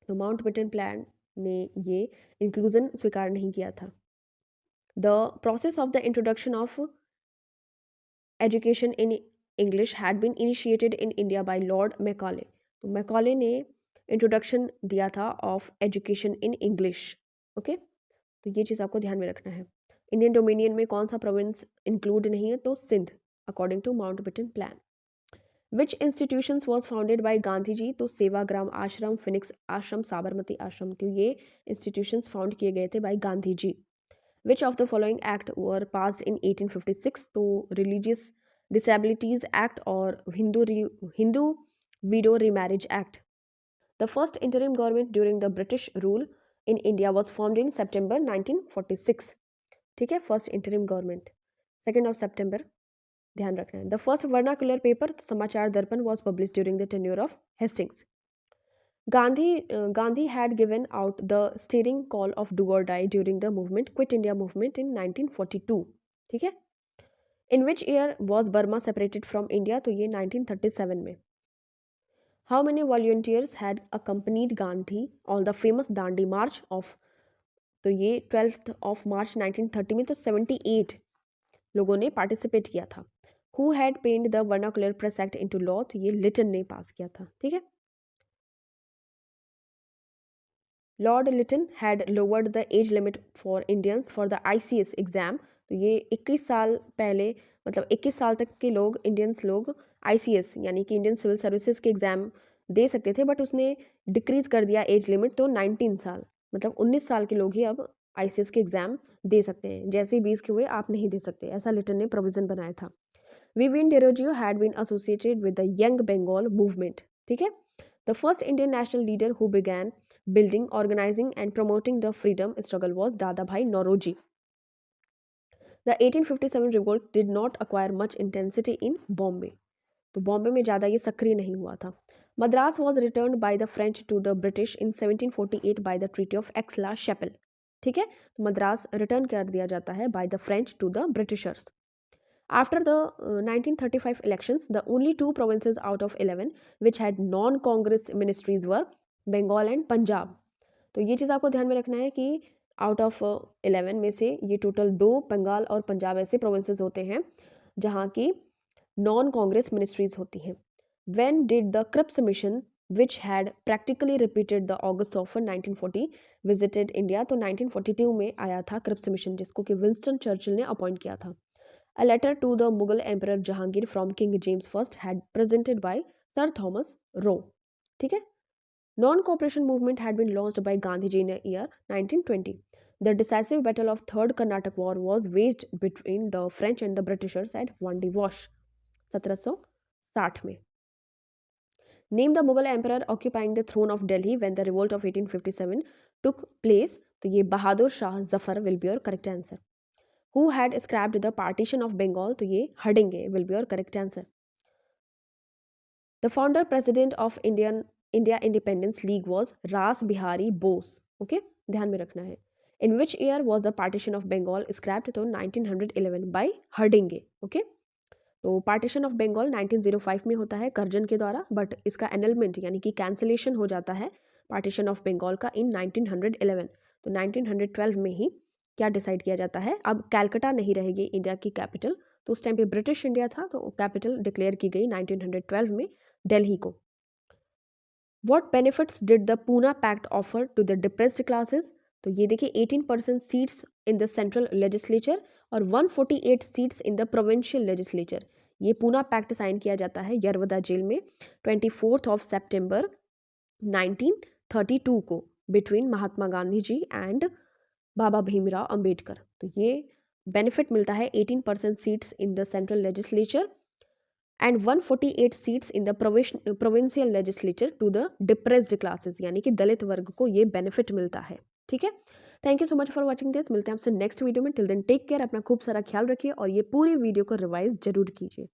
A: तो Mountbatten plan ने ये inclusion स्वीकार नहीं किया था. The process of the introduction of education in English had been initiated in India bye Lord Macaulay. तो Macaulay ने introduction दिया था of education in English. Okay, तो ये चीज़ आपको ध्यान में रखना है. इंडियन डोमिनियन में कौन सा प्रोविंस इंक्लूड नहीं है? तो Sindh, according to Mountbatten plan. Which institutions was founded by Gandhi ji? तो सेवाग्राम आश्रम, फिनिक्स आश्रम, साबरमती आश्रम. तो ये इंस्टीट्यूशंस फाउंड किए गए थे by Gandhi ji. Which of the following act were passed in 1856? तो रिलीजियस डिसेबिलिटीज एक्ट और Hindu widow remarriage act. The first interim government during the British rule in India was formed in September 1946. ठीक है, first interim government 2 सितंबर, ध्यान रखना है. The first vernacular paper Samachar Darpan was publish during the tenure of Hastings. Gandhi had given out the steering call of do or die during the movement quit India movement in 1942. ठीक है. In which year was Burma separated from India? तो ये 1937 में. How many volunteers had accompanied Gandhi on the famous Dandi march of? तो ये 12 मार्च 1930 में. तो 78 लोगों ने पार्टिसिपेट किया था. Who had penned the Vernacular Press Act into law? तो ये लिटन ने पास किया था. ठीक है. Lord Lytton had lowered the age limit for Indians for the ICS exam. तो ये 21 साल पहले, मतलब 21 साल तक के लोग, इंडियंस लोग ICS यानी कि इंडियन सिविल सर्विसेज के एग्ज़ाम दे सकते थे, बट उसने डिक्रीज़ कर दिया एज लिमिट, तो 19 साल, मतलब 19 साल के लोग ही अब ICS के एग्ज़ाम दे सकते हैं। जैसे ही 20 के हुए आप नहीं दे सकते, ऐसा लिटन ने प्रोविज़न बनाया था। Vivian Derozio had been associated with the Young Bengal Movement. ठीक है, the first Indian national leader who began building, organizing, and promoting the freedom struggle was Dadabhai Nauroji. The 1857 revolt did not acquire much intensity in Bombay. तो बॉम्बे में ज़्यादा ये सक्रिय नहीं हुआ था। Madras was return by the French to the British in 1748 by the treaty of Aix la Chapelle. ठीक है, तो मद्रास रिटर्न कर दिया जाता है by the French to the Britishers. After the 1935 elections, the only two provinces out of 11 which had non-Congress ministries were Bengal and Punjab. तो ये चीज़ आपको ध्यान में रखना है कि आउट ऑफ 11 में से ये टोटल 2 बंगाल और पंजाब ऐसे प्रोविंसेस होते हैं जहाँ की नॉन कांग्रेस मिनिस्ट्रीज होती हैं। When did the Cripps Mission which had practically repeated the August of 1940 visited India. तो 1942 में आया था क्रिप्स मिशन, जिसको कि विंस्टन चर्चिल ने अपॉइंट किया था। A letter to the Mughal Emperor Jahangir from King James I had presented by Sir Thomas Roe. ठीक है, non-cooperation movement had been launched by Gandhiji in the year 1920. The decisive battle of Third Carnatic War was waged between the French and the Britishers at Vandy Wash 1760 में. Name the Mughal emperor occupying the throne of Delhi when the revolt of 1857 took place. तो ये Bahadur Shah Zafar will be your correct answer. Who had scrapped the partition of Bengal? तो ये हडिंगे will be your correct answer. The founder president of India Independence League was Ras Bihari Bose. Okay, ध्यान में रखना है. In which year was the partition of Bengal scrapped? तो 1911 by हडिंगे. Okay, तो partition of Bengal 1905 में होता है कर्जन के द्वारा, बट इसका एनलमेंट यानी कि कैंसिलेशन हो जाता है पार्टीशन ऑफ बंगाल का इन 1911। तो 1912 में ही क्या डिसाइड किया जाता है, अब कैलकटा नहीं रहेगी इंडिया की कैपिटल, तो उस टाइम पे ब्रिटिश इंडिया था, तो कैपिटल डिक्लेयर की गई 1912 में दिल्ली को। What benefits did the Poona Pact offer to the depressed classes? तो ये देखिए 18% seats in the central legislature और 148 seats in the provincial legislature. ये पूना पैक्ट साइन किया जाता है यरवदा जेल में 24 सितंबर 1932 को बिटवीन महात्मा गांधी जी एंड बाबा भीमराव अंबेडकर। तो ये बेनिफिट मिलता है 18% seats in the central legislature and 148 seats in the provincial legislature to the depressed classes, यानी कि दलित वर्ग को ये बेनिफिट मिलता है। ठीक है, thank you so much for watching this. मिलते हैं आपसे नेक्स्ट वीडियो में। टिल देन टेक केयर, अपना खूब सारा ख्याल रखिए और ये पूरी वीडियो को रिवाइज जरूर कीजिए।